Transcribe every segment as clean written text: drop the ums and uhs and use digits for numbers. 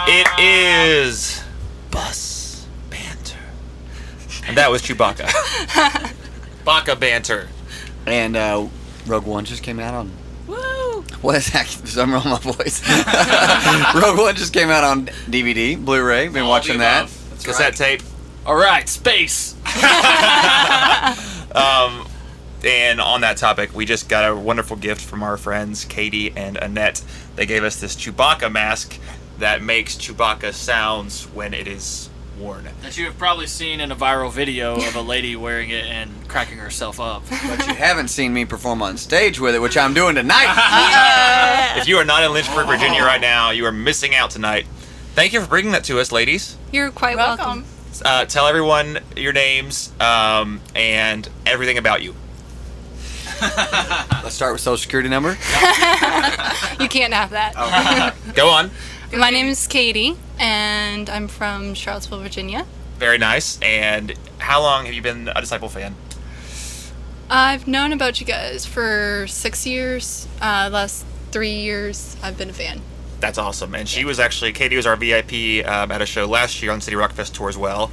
It is bus banter. And that was Chewbacca. Baka banter. And Rogue One just came out on... Woo! What is that? I'm wrong my voice. Rogue One just came out on DVD, Blu-ray. Been watching that. Cassette tape. All right, space. And on that topic, we just got a wonderful gift from our friends Katie and Annette. They gave us this Chewbacca mask that makes Chewbacca sounds when it is worn. That you have probably seen in a viral video of a lady wearing it and cracking herself up. But you haven't seen me perform on stage with it, which I'm doing tonight. Yeah. If you are not in Lynchburg, Virginia right now, you are missing out tonight. Thank you for bringing that to us, ladies. You're quite welcome. Tell everyone your names and everything about you. Let's start with social security number. You can't have that. Go on. My name is Katie, and I'm from Charlottesville, Virginia. Very nice. And how long have you been a Disciple fan? I've known about you guys for 6 years. Last 3 years, I've been a fan. That's awesome. And she was actually, Katie was our VIP at a show last year on City Rock Fest tour as well.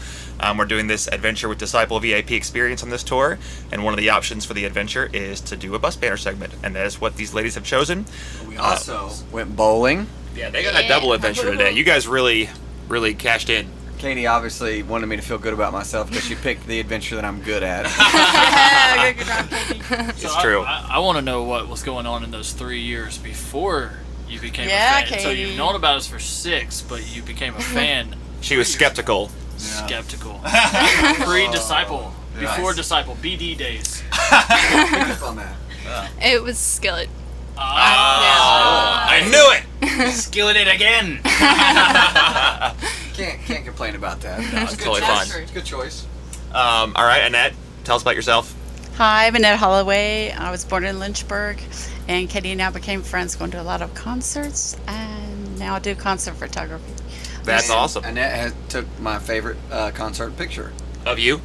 We're doing this Adventure with Disciple VIP experience on this tour, and one of the options for the adventure is to do a bus banter segment, and that is what these ladies have chosen. We also went bowling. Yeah, they got a double adventure today. You guys really, really cashed in. Katie obviously wanted me to feel good about myself because she picked the adventure that I'm good at. Yeah, good job, Katie. It's true. I want to know what was going on in those 3 years before you became a fan. So Katie. you've known about us for 6, but you became a fan. She was skeptical. Skeptical. Pre-Disciple. Before Nice. Disciple. BD days. Pick up on that. It was Skillet. I knew it! Skillet it again. Can't complain about that. It's totally fine. It's a good choice. All right, Annette, tell us about yourself. Hi, I'm Annette Holloway. I was born in Lynchburg, and Katie and I became friends going to a lot of concerts, and now I do concert photography. That's awesome. Annette took my favorite concert picture. Of you?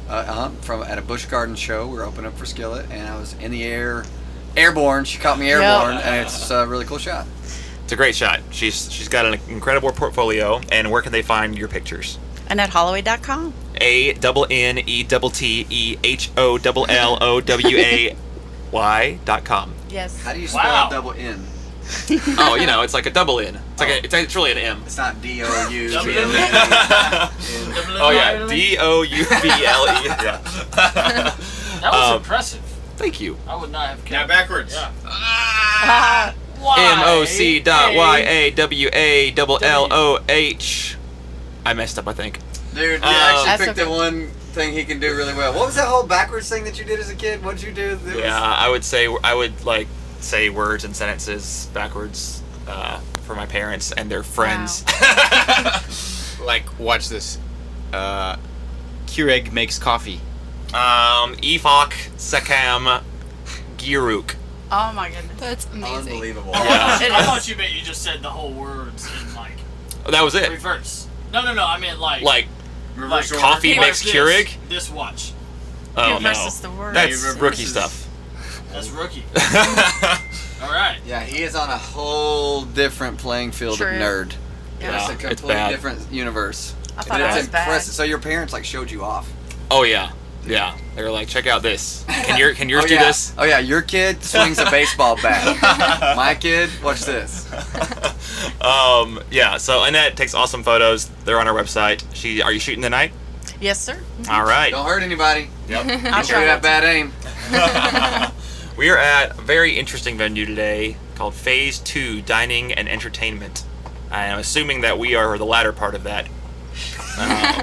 From at a Busch Garden show. We were opening up for Skillet, and I was in the air, airborne. She caught me airborne, and it's a really cool shot. It's a great shot. She's got an incredible portfolio. And where can they find your pictures? AnnetteHolloway.com. ANNELLOWAY.com. Yes. How do you spell Wow. double N? Oh, you know, it's like a double N. It's really an M. It's not D-O-U. Double N. Oh yeah, D-O-U-B-L-E. Yeah. That was impressive. Thank you. I would not have Now kept backwards. Yeah. M-O-C.Y-A-W-A-L-L-O-H. I messed up, I think. Dude, you That's actually picked okay. the one thing he can do really well. What was that whole backwards thing that you did as a kid? What did you do? Yeah, I would say say words and sentences backwards for my parents and their friends. Like, watch this. Keurig makes coffee. Ifak Sekam Giruk. Oh my goodness. That's amazing. Unbelievable. Yeah. I thought you meant you just said the whole words in like That was it. reverse. No, I meant like Reverse order. coffee watch makes this, Keurig? This watch. Oh Versus no. the word. That's This rookie is- stuff. That's rookie. All right. Yeah, he is on a whole different playing field True. of nerd. Yeah, It's a it's completely bad. different universe. I thought And it it's was bad. impressive. So your parents like showed you off. Oh yeah. Yeah. They were like, check out this. Can yours Oh, do yeah. this? Oh yeah, your kid swings a baseball bat. My kid, watch this. Yeah, so Annette takes awesome photos. They're on our website. Are you shooting tonight? Yes, sir. All right. Don't hurt anybody. Yep. I'll Show you try that bad aim. We are at a very interesting venue today called Phase 2 Dining and Entertainment. I'm assuming that we are the latter part of that.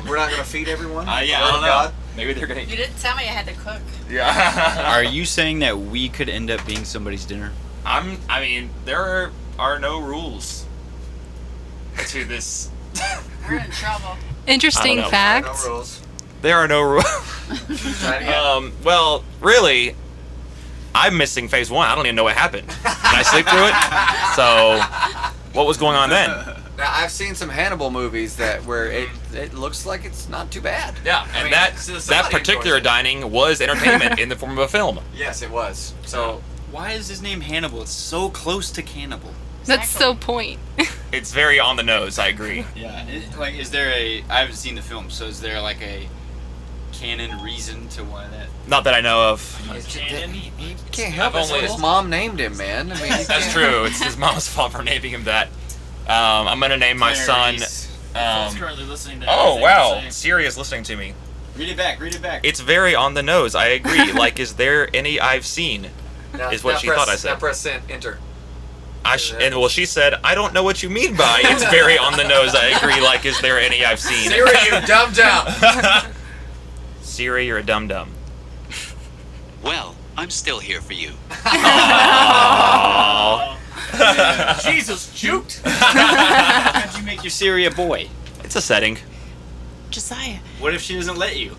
We're not gonna feed everyone. Yeah, I Word don't of know. God. Maybe they're gonna. You didn't tell me I had to cook. Yeah. Are you saying that we could end up being somebody's dinner? I mean, there are no rules to this. We're in trouble. Interesting I don't know. fact. No rules. There are no rules. Try it again. Well, really, I'm missing Phase 1. I don't even know what happened. Did I sleep through it? So, what was going on then? Now, I've seen some Hannibal movies where it looks like it's not too bad. Yeah, and that particular dining was entertainment in the form of a film. Yes, it was. So Why is his name Hannibal? It's so close to cannibal. That's so point. It's very on the nose, I agree. Yeah. Is there I haven't seen the film, so is there like a canon reason to why that? Not that I know of. he can't help it. only- His mom named him, man. I mean, That's true. It's his mom's fault for naming him that. I'm gonna name my son. Clarice. Phone's currently listening to Oh everything wow, you're saying. Siri is listening to me. Read it back. Read it back. It's very on the nose. I agree. Like, is there any I've seen? Now- Is what now she press- thought I said. Now press enter. She said, I don't know what you mean by it's very on the nose. I agree. Like, is there any I've seen? Siri, you dumb dumb. Siri, you're a dum dum. Well, I'm still here for you. Jesus, juked. How'd you make your Siri a boy? It's a setting. Josiah, What if she doesn't let you?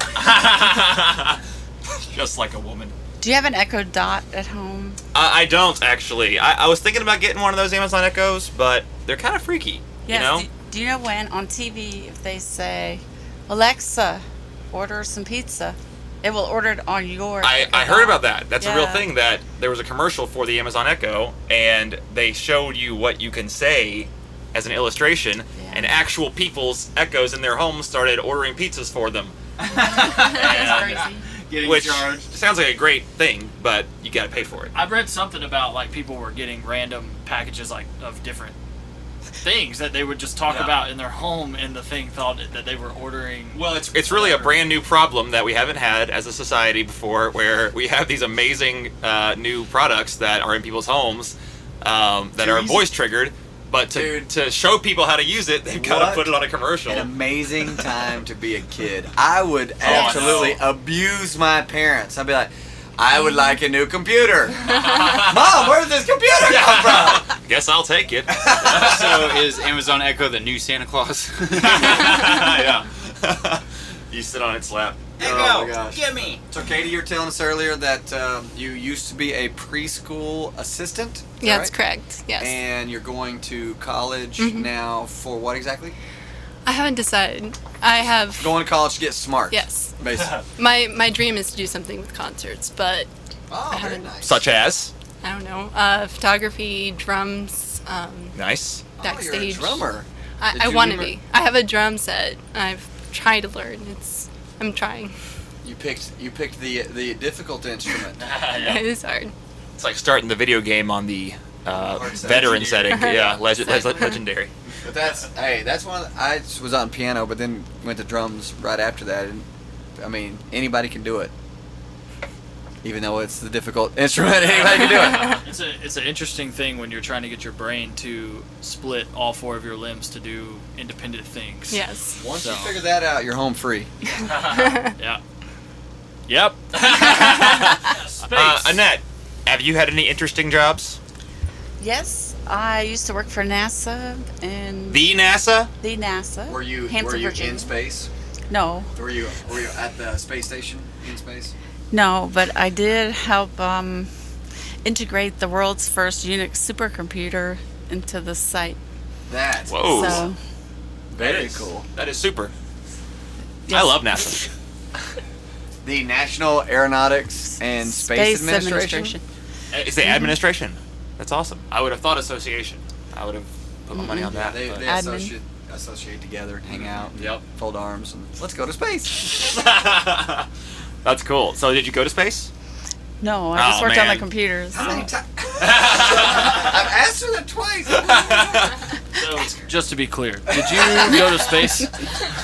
Just like a woman. do you have an Echo Dot at home? I don't actually. I was thinking about getting one of those Amazon Echoes, but they're kind of freaky. Yes. You know? Do you know when on TV, if they say, Alexa, order some pizza, it will order it on your I Echo heard Dot. about that. That's a real Yeah. thing. That there was a commercial for the Amazon Echo, and they showed you what you can say as an illustration, Yeah. and actual people's Echoes in their homes started ordering pizzas for them. That's crazy. Getting Which charged. sounds like a great thing, but you got to pay for it. I read something about like people were getting random packages like of different things that they would just talk Yeah. about in their home, and the thing thought that they were ordering. Well, it's really a brand new problem that we haven't had as a society before, where we have these amazing new products that are in people's homes that are voice triggered, but to show people how to use it, they've got to What put it on a commercial. An amazing time to be a kid. I would absolutely abuse my parents. I'd be like, I would like a new computer. Mom, where did this computer come from? Guess I'll take it. So is Amazon Echo the new Santa Claus? Yeah. You sit on its lap. Oh my gosh. Get me. So, Katie, you were telling us earlier that you used to be a preschool assistant. Is that Yeah, that's right? correct. Yes. And you're going to college now for what exactly? I haven't decided. I have. Going to college to get smart. Yes. Basically. My dream is to do something with concerts, but Oh, very haven't- nice. Such as? I don't know. Photography, drums, Nice. Oh, you're a backstage. drummer. Did I you want to remember- be. I have a drum set. I've tried to learn. I'm trying. You picked the difficult instrument. It is hard. It's like starting the video game on the veteran setting. Yeah, legendary. But that's one. I was on piano, but then went to drums right after that, and I mean anybody can do it. Even though it's the difficult instrument, anybody can do it. It's an interesting thing when you're trying to get your brain to split all four of your limbs to do independent things. Yes. Once you figure that out, you're home free. Yeah. Yep. Space. Annette, have you had any interesting jobs? Yes, I used to work for NASA in The NASA? the NASA. Were you Hampton, Virginia. in space? No, Were you at the space station in space? no, but I did help integrate the world's first Unix supercomputer into the site. That's Whoa. So, very cool. That is super. yes. I love NASA. The National Aeronautics and Space Administration. It's the administration. That's awesome. I would have thought association. I would have put my money on that. They but- Admin. associate together and hang out. And Yep. Fold arms and let's go to space. That's cool. So did you go to space? No, I just Oh, worked on the man. computers. so- I've asked her that twice. So, just to be clear, did you go to space? All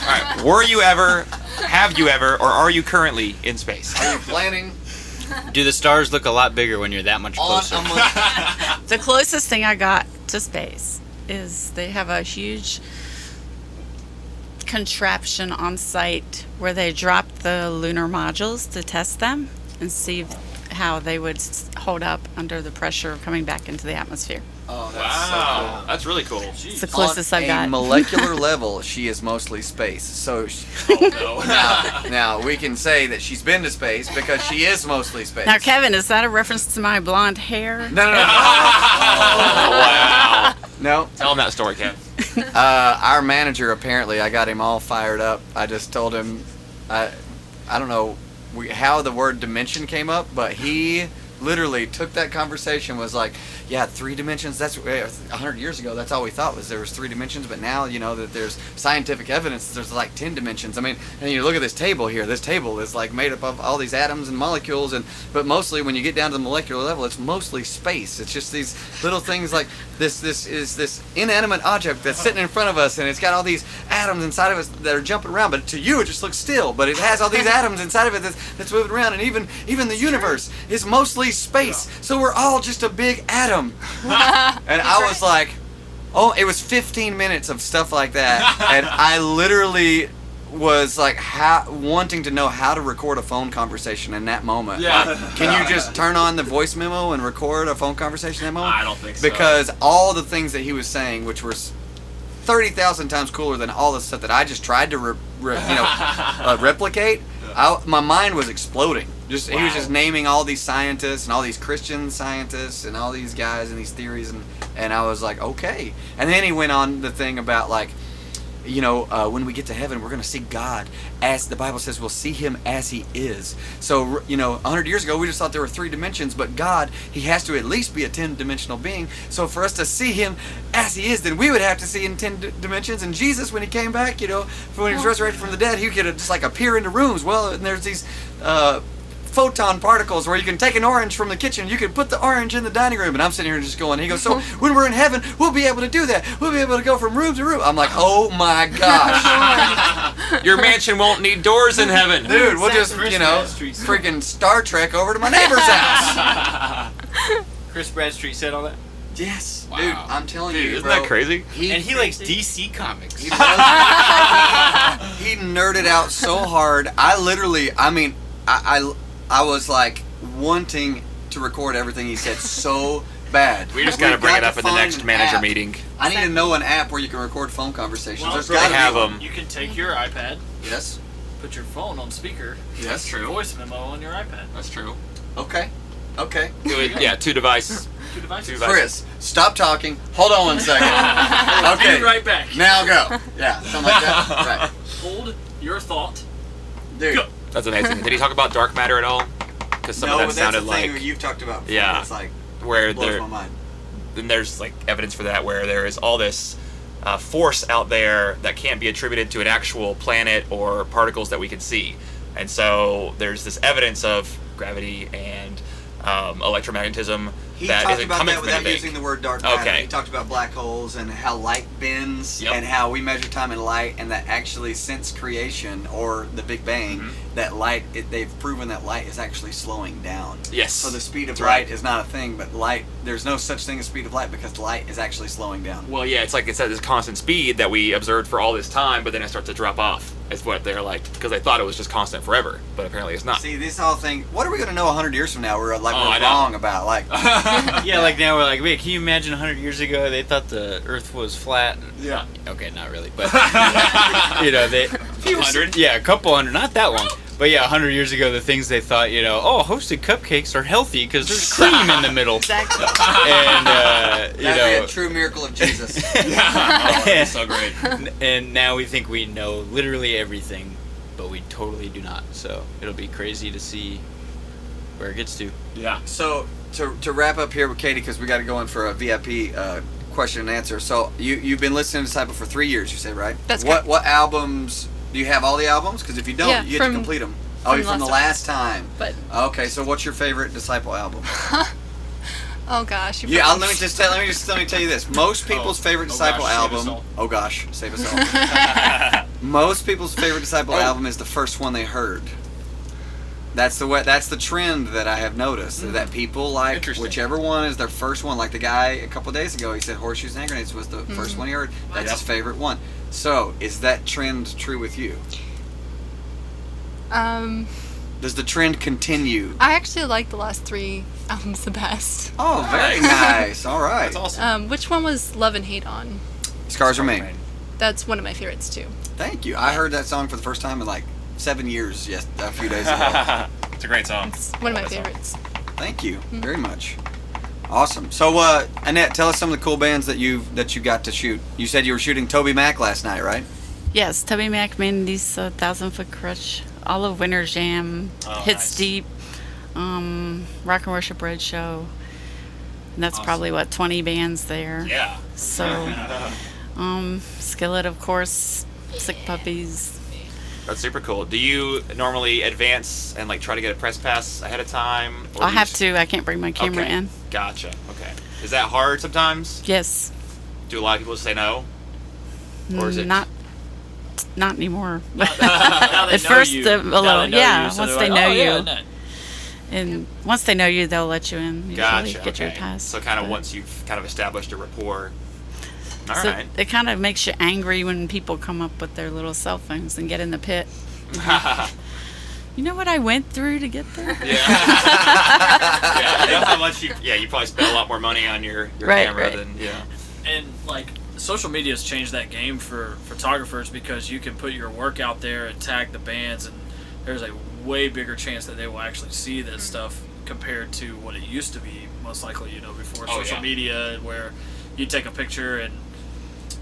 right. Were you ever, have you ever, or are you currently in space? Are you planning Do the stars look a lot bigger when you're that much on closer? a month? The closest thing I got to space is they have a huge contraption on site where they drop the lunar modules to test them and see how they would hold up under the pressure of coming back into the atmosphere. Oh, that's Wow. That's really cool. It's the closest on I've a got. molecular level, she is mostly space. So now we can say that she's been to space because she is mostly space. Now, Kevin, is that a reference to my blonde hair? No. Wow. No. Tell him that story, Kev. Our manager, apparently, I got him all fired up. I just told him, I don't know how the word dimension came up, but he literally took that conversation, was like, yeah, 3 dimensions, that's 100 years ago, that's all we thought was there was 3 dimensions, but now, that there's scientific evidence there's like 10 dimensions. I mean, and you look at this table here, this table is like made up of all these atoms and molecules, but mostly when you get down to the molecular level, it's mostly space. It's just these little things like this is this inanimate object that's sitting in front of us, and it's got all these atoms inside of us that are jumping around, but to you it just looks still, but it has all these atoms inside of it that's moving around, and even the universe is mostly space, so we're all just a big atom. And I was like, oh, it was 15 minutes of stuff like that, and I literally was like wanting to know how to record a phone conversation in that moment. Yeah. Like, can you just turn on the voice memo and record a phone conversation in that moment? I don't think so. Because all the things that he was saying, which were 30,000 times cooler than all the stuff that I just tried to replicate, my mind was exploding. He was just naming all these scientists and all these Christian scientists and all these guys and these theories, and I was like, okay. And then he went on the thing about like, when we get to heaven, we're going to see God as the Bible says we'll see him as he is. So, 100 years ago, we just thought there were 3 dimensions, but God, he has to at least be a 10-dimensional being. So for us to see him as he is, then we would have to see in 10 dimensions. And Jesus, when he came back, when he was resurrected from the dead, he could just like appear into rooms. Well, and there's these photon particles where you can take an orange from the kitchen, you can put the orange in the dining room, and I'm sitting here just going, he goes, so when we're in heaven, we'll be able to do that. We'll be able to go from room to room. I'm like, oh my gosh. Your mansion won't need doors in heaven. Dude, we'll just, freaking Star Trek over to my neighbor's house. Chris Bradstreet said all that? Yes. Wow. Dude, I'm telling you, Isn't bro. that crazy? And he likes DC comics. He nerded out so hard. I was like wanting to record everything he said so bad. We just gotta bring it up at the find next an manager app. meeting. I need to know an app where you can record phone conversations. Well, There's they gotta be have one. them. You can take your iPad, Yes. put your phone on speaker, That's true. voice memo on your iPad. That's true. Okay. Do it, yeah, 2 devices. 2 devices. 2 devices. Chris, stop talking. Hold on one second. Okay. Be right back. Now go. Yeah, something like that. Right. Hold your thought. Dude. Go. That's amazing. Did he talk about dark matter at all? Because some No, of but them that's sounded the thing like you've talked about before. Yeah. It's like, where blows there. my mind. Then there's like evidence for that, where there is all this force out there that can't be attributed to an actual planet or particles that we can see, and so there's this evidence of gravity and electromagnetism He that talked isn't about coming that from without anything. using the word dark matter. Okay. He talked about black holes and how light bends Yep. and how we measure time in light, and that actually since creation or the Big Bang, Mm-hmm. that light, they've proven that light is actually slowing down. Yes. So the speed of That's light right. is not a thing, but light, there's no such thing as speed of light because light is actually slowing down. Well, yeah, it's like it's at this constant speed that we observed for all this time, but then it starts to drop off. Is what they're like, because they thought it was just constant forever, but apparently it's not. See, this whole thing, what are we going to know 100 years from now we're I know. wrong about? Like, Yeah, like now we're like, wait, can you imagine 100 years ago they thought the Earth was flat? Yeah. Okay, not really, but they. A few hundred. Yeah, a couple hundred, not that long. But yeah, 100 years ago, the things they thought, hosted cupcakes are healthy because there's cream in the middle. Exactly. And that'd be a true miracle of Jesus. Oh, that's so great. And now we think we know literally everything, but we totally do not. So it'll be crazy to see where it gets to. Yeah. So to wrap up here with Katie, because we got to go in for a VIP question and answer. So you've been listening to Disciple for 3 years, you said, right? That's what correct. What albums do you have? All the albums? Because if you don't, Yeah, you get to from- complete them. from From the last last time. But Okay, so what's your favorite Disciple album? oh gosh, you Yeah, put- let me tell you this. Most people's favorite Disciple gosh, save us album. all. Oh gosh, save us all. Most people's favorite Disciple album is the first one they heard. That's the trend that I have noticed. That people like Interesting. whichever one is their first one. Like the guy a couple of days ago, he said Horseshoes and Hand Grenades was the first one he heard. That's his favorite one. So, is that trend true with you? Does the trend continue? I actually like the last 3 albums the best. Oh, very nice. All right. That's awesome. Which one was Love and Hate on? Scars Remain. That's one of my favorites too. Thank you. I heard that song for the first time in like 7 years. A few days ago. It's a great song. It's one of my That's awesome. favorites. Thank you very much. Awesome. So, Annette, tell us some of the cool bands that you got to shoot. You said you were shooting Toby Mac last night, right? Yes, Toby Mac, Mandy's 1,000-Foot Crush, all of Winter Jam, Hits nice. Deep, Rock and Worship Roadshow. And that's probably, 20 bands there. Yeah. So, Skillet, of course, Sick Puppies. That's super cool. Do you normally advance and like try to get a press pass ahead of time? Or I'll do you have just- to. I can't bring my camera Okay. in. Gotcha. Okay. Is that hard sometimes? Yes. Do a lot of people say no? Or is it Not anymore. Now they At know first, you. a Now little, they know yeah. you, so Once they're they like, know "Oh, yeah, you, no." and once they know you, they'll let you in. Usually, Gotcha. get your Okay. pass. So kind of But- once you've kind of established a rapport. All so right. it kind of makes you angry when people come up with their little cell phones and get in the pit. You know what I went through to get there? Yeah. I know how much you probably spend a lot more money on your Right, camera right. than And like social media's changed that game for photographers because you can put your work out there and tag the bands, and there's a way bigger chance that they will actually see that stuff compared to what it used to be. Most likely, before social media, where you take a picture and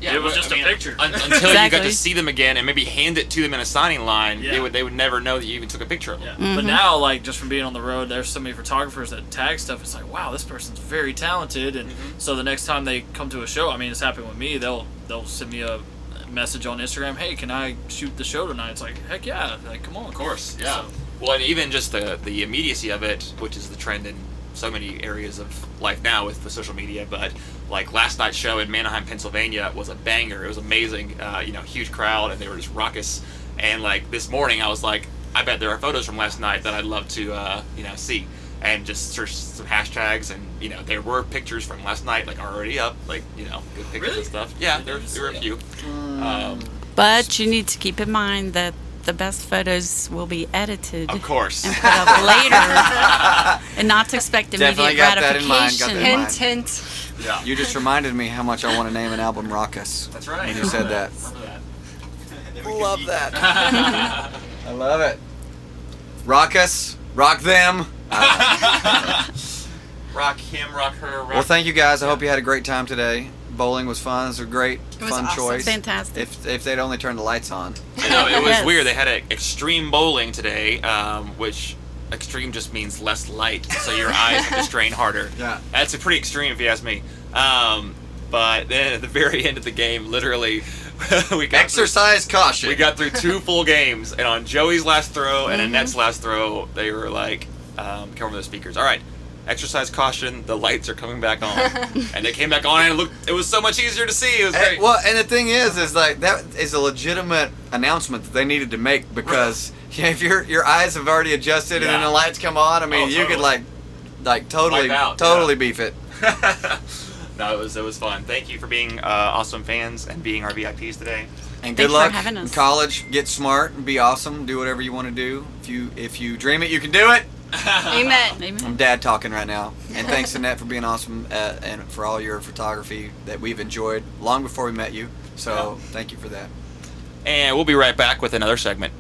it was just a picture. Until you got Exactly. to see them again and maybe hand it to them in a signing line, Yeah. they would never know that you even took a picture of them. Yeah. But now, like, just from being on the road, there's so many photographers that tag stuff. It's like, wow, this person's very talented. And so the next time they come to a show, I mean, it's happened with me. They'll send me a message on Instagram. Hey, can I shoot the show tonight? It's like, heck yeah, like, come on. Of course, yeah. So, Well, and even just the immediacy of it, which is the trend in so many areas of life now with the social media, but like last night's show in Manheim, Pennsylvania was a banger. It was amazing, huge crowd, and they were just raucous. And like this morning, I was like, I bet there are photos from last night that I'd love to, see, and just search some hashtags, and there were pictures from last night like already up, like good pictures Really? and stuff. Yeah, there were a few. But you need to keep in mind that the best photos will be edited Of course. and put up later, and not to expect immediate Definitely got that in mind, gratification. got that in mind. Hint, hint. Yeah. You just reminded me how much I want to name an album Raucous. That's right. When you said that. Remember that. Love that. I love it. Raucous, rock them. Rock him, rock her, rock. Well, thank you guys. I hope you had a great time today. Bowling was fun. It was a great, was fun awesome. choice. Fantastic. If they'd only turned the lights on. I know, it was Yes. weird. They had an extreme bowling today, which extreme just means less light, so your eyes have to strain harder. Yeah. That's a pretty extreme if you ask me. But then at the very end of the game, literally, we got Exercise caution. we got through 2 full games, and on Joey's last throw and Annette's last throw, they were like, come over the speakers. All right. Exercise caution. The lights are coming back on, and they came back on, and it was so much easier to see. It was great. Well, and the thing is like that is a legitimate announcement that they needed to make because if your eyes have already adjusted and then Yeah. the lights come on, I mean, Oh, you could totally. like totally Wipe out, totally yeah. beef it. No, it was fun. Thank you for being awesome fans and being our VIPs today. And Thanks good for luck having in us. college. Get smart and be awesome. Do whatever you want to do. If you dream it, you can do it. Amen. Amen. I'm dad talking right now. And thanks, Annette, for being awesome and for all your photography that we've enjoyed long before we met you. So thank you for that. And we'll be right back with another segment.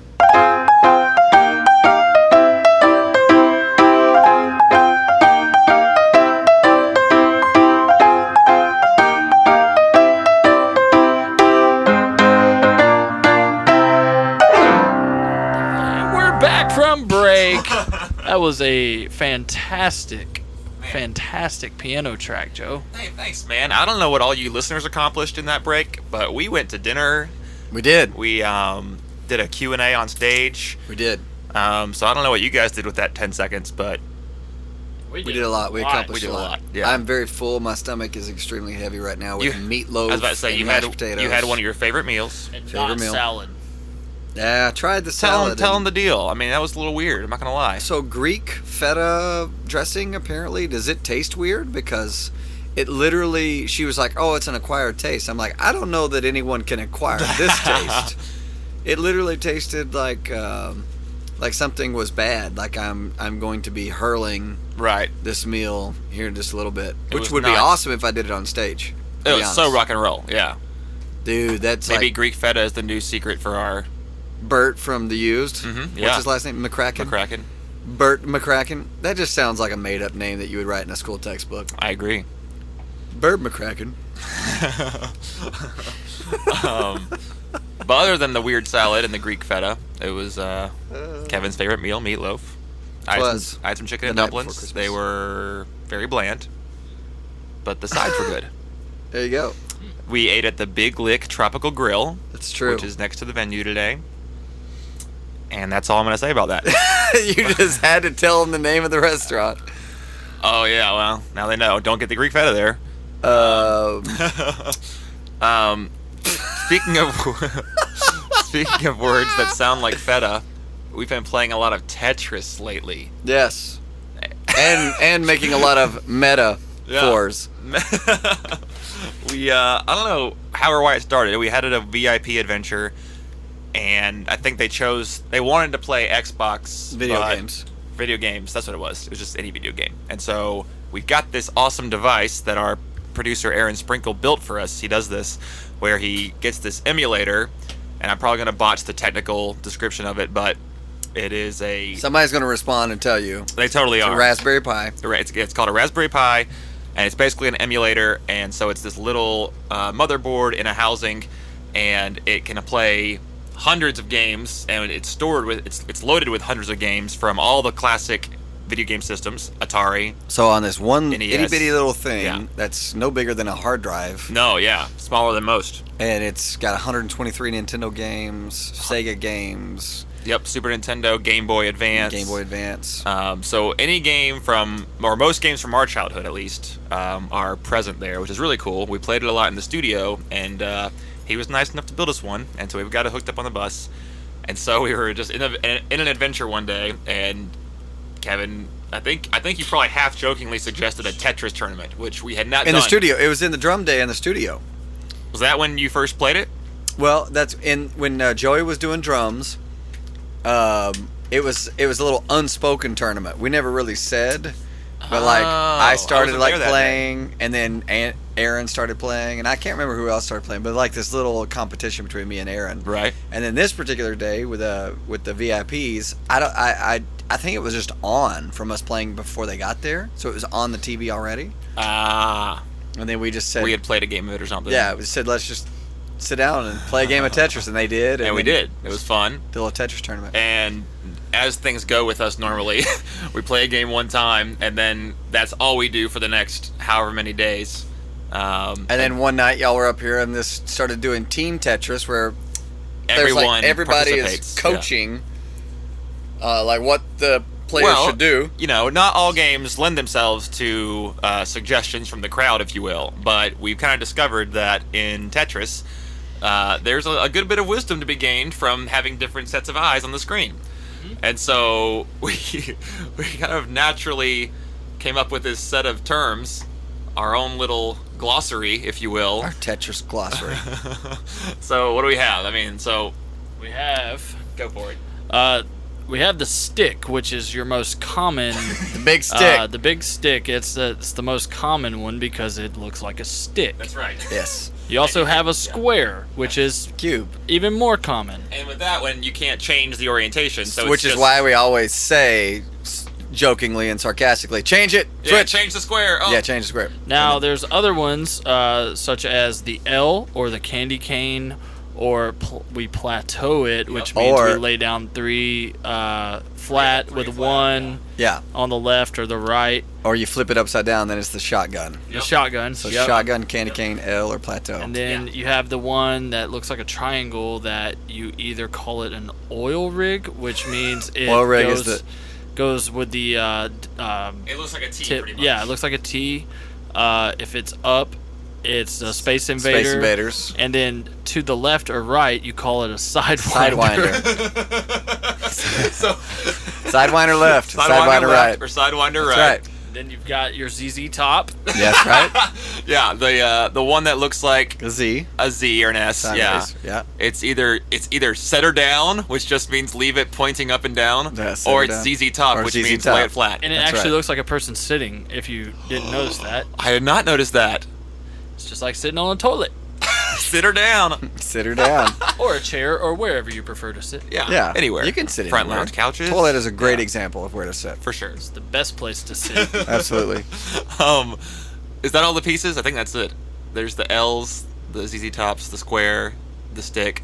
and we're back from break. That was a fantastic piano track, Joe. Hey, thanks, man. I don't know what all you listeners accomplished in that break, but we went to dinner. We did. We did a Q&A on stage. We did. So I don't know what you guys did with that 10 seconds, but We did a lot. We accomplished We did a a lot. lot, yeah. I'm very full. My stomach is extremely heavy right now with meatloaf. I was about to say and you mashed had potatoes. you had one of your favorite meals. And Favorite not meal. salad. Yeah, I tried the Tell salad. them and- the deal. I mean, that was a little weird. I'm not gonna lie. So Greek feta dressing, apparently, does it taste weird? Because it literally, she was like, "Oh, it's an acquired taste." I'm like, I don't know that anyone can acquire this taste. It literally tasted like something was bad. Like I'm going to be hurling Right. this meal here in just a little bit, It which was would be not- awesome if I did it on stage. to It be was so honest. rock and roll. Yeah. Dude, that's Maybe like Greek feta is the new secret for our Bert from The Used. Mhm, What's yeah. his last name? McCracken. McCracken. Bert McCracken. That just sounds like a made-up name that you would write in a school textbook. I agree. Bert McCracken. But other than the weird salad and the Greek feta, it was Kevin's favorite meal, meatloaf. I had some chicken and the night before dumplings. Christmas. They were very bland, but the sides were good. There you go. We ate at the Big Lick Tropical Grill. That's true. Which is next to the venue today. And that's all I'm going to say about that. You just had to tell them the name of the restaurant. Oh, yeah, well, now they know. Don't get the Greek feta there. Speaking of words that sound like feta, we've been playing a lot of Tetris lately. Yes. And making a lot of metaphors. I don't know how or why it started. We had it a VIP adventure, and I think they wanted to play Xbox video games. That's what it was. It was just any video game. And so we got this awesome device that our producer Aaron Sprinkle built for us. He does this where he gets this emulator, and I'm probably going to botch the technical description of it, but it is somebody's going to respond and tell you. They totally are. A Raspberry Pi. It's called a Raspberry Pi, and it's basically an emulator, and so it's this little motherboard in a housing, and it can play hundreds of games, and it's loaded with hundreds of games from all the classic video game systems, Atari. So on this one NES. itty bitty little thing that's no bigger than a hard drive. No, yeah, smaller than most. And it's got 123 Nintendo games, Sega games. Yep, Super Nintendo, Game Boy Advance. So any game most games from our childhood at least, are present there, which is really cool. We played it a lot in the studio, and he was nice enough to build us one, and so we got it hooked up on the bus. And so we were just in an adventure one day, and Kevin, I think you probably half jokingly suggested a Tetris tournament, which we had not done. In the studio. It was in the drum day in the studio. Was that when you first played it? Well, that's when Joey was doing drums. It was a little unspoken tournament. We never really said, but I started playing, and then Aaron started playing, and I can't remember who else started playing, but like this little competition between me and Aaron. Right. And then this particular day with the VIPs, I think it was just on from us playing before they got there, so it was on the TV already. And then we just said we had played a game of it or something. Yeah, we said let's just sit down and play a game of Tetris, and they did. And we did. It was fun. Did a little Tetris tournament. And as things go with us normally, we play a game one time, and then that's all we do for the next however many days. And then one night y'all were up here and this started doing team Tetris where everybody is coaching like what the players should do. You know, not all games lend themselves to suggestions from the crowd, if you will, but we've kind of discovered that in Tetris there's a good bit of wisdom to be gained from having different sets of eyes on the screen. And so we kind of naturally came up with this set of terms, our own little glossary, if you will. Our Tetris glossary. So what do we have? I mean, we have... Go for it. We have the stick, which is your most common... The big stick. The big stick. It's the most common one because it looks like a stick. That's right. Yes. You also have a square, which is cube, even more common. And with that one, you can't change the orientation. So which is why we always say, jokingly and sarcastically, change it. Yeah, switch. change the square. Oh. Yeah, change the square. Now, there's other ones, such as the L or the candy cane, or we plateau it, which means we lay down 3 flat with 1 on the left or the right. Or you flip it upside down, then it's the shotgun. The shotgun. So shotgun, candy cane, L, or plateau. And then you have the one that looks like a triangle that you either call it an oil rig, which means it oil rig goes with the it looks like a T tip. Pretty much. Yeah, it looks like a T. If it's up, it's a Space Invader. Space Invaders. And then to the left or right, you call it a Sidewinder. So, Sidewinder left, Sidewinder right. Or Sidewinder right. Right. Then you've got your ZZ Top. Yes, right. Yeah, the one that looks like a Z or an S. Sideways. Yeah. It's either set her down, which just means leave it pointing up and down, or it's ZZ Top, which means lay it flat. And it actually looks like a person sitting. If you didn't notice that, I did not notice that. It's just like sitting on a toilet. Sit her down. Sit her down. Or a chair, or wherever you prefer to sit. Yeah. Yeah, Anywhere. you can sit front anywhere. lounge couches. Toilet is a great Yeah, example of where to sit. for sure. It's the best place to sit. Absolutely. Is that all the pieces? I think that's it. There's the L's, the ZZ Tops, the square, the stick,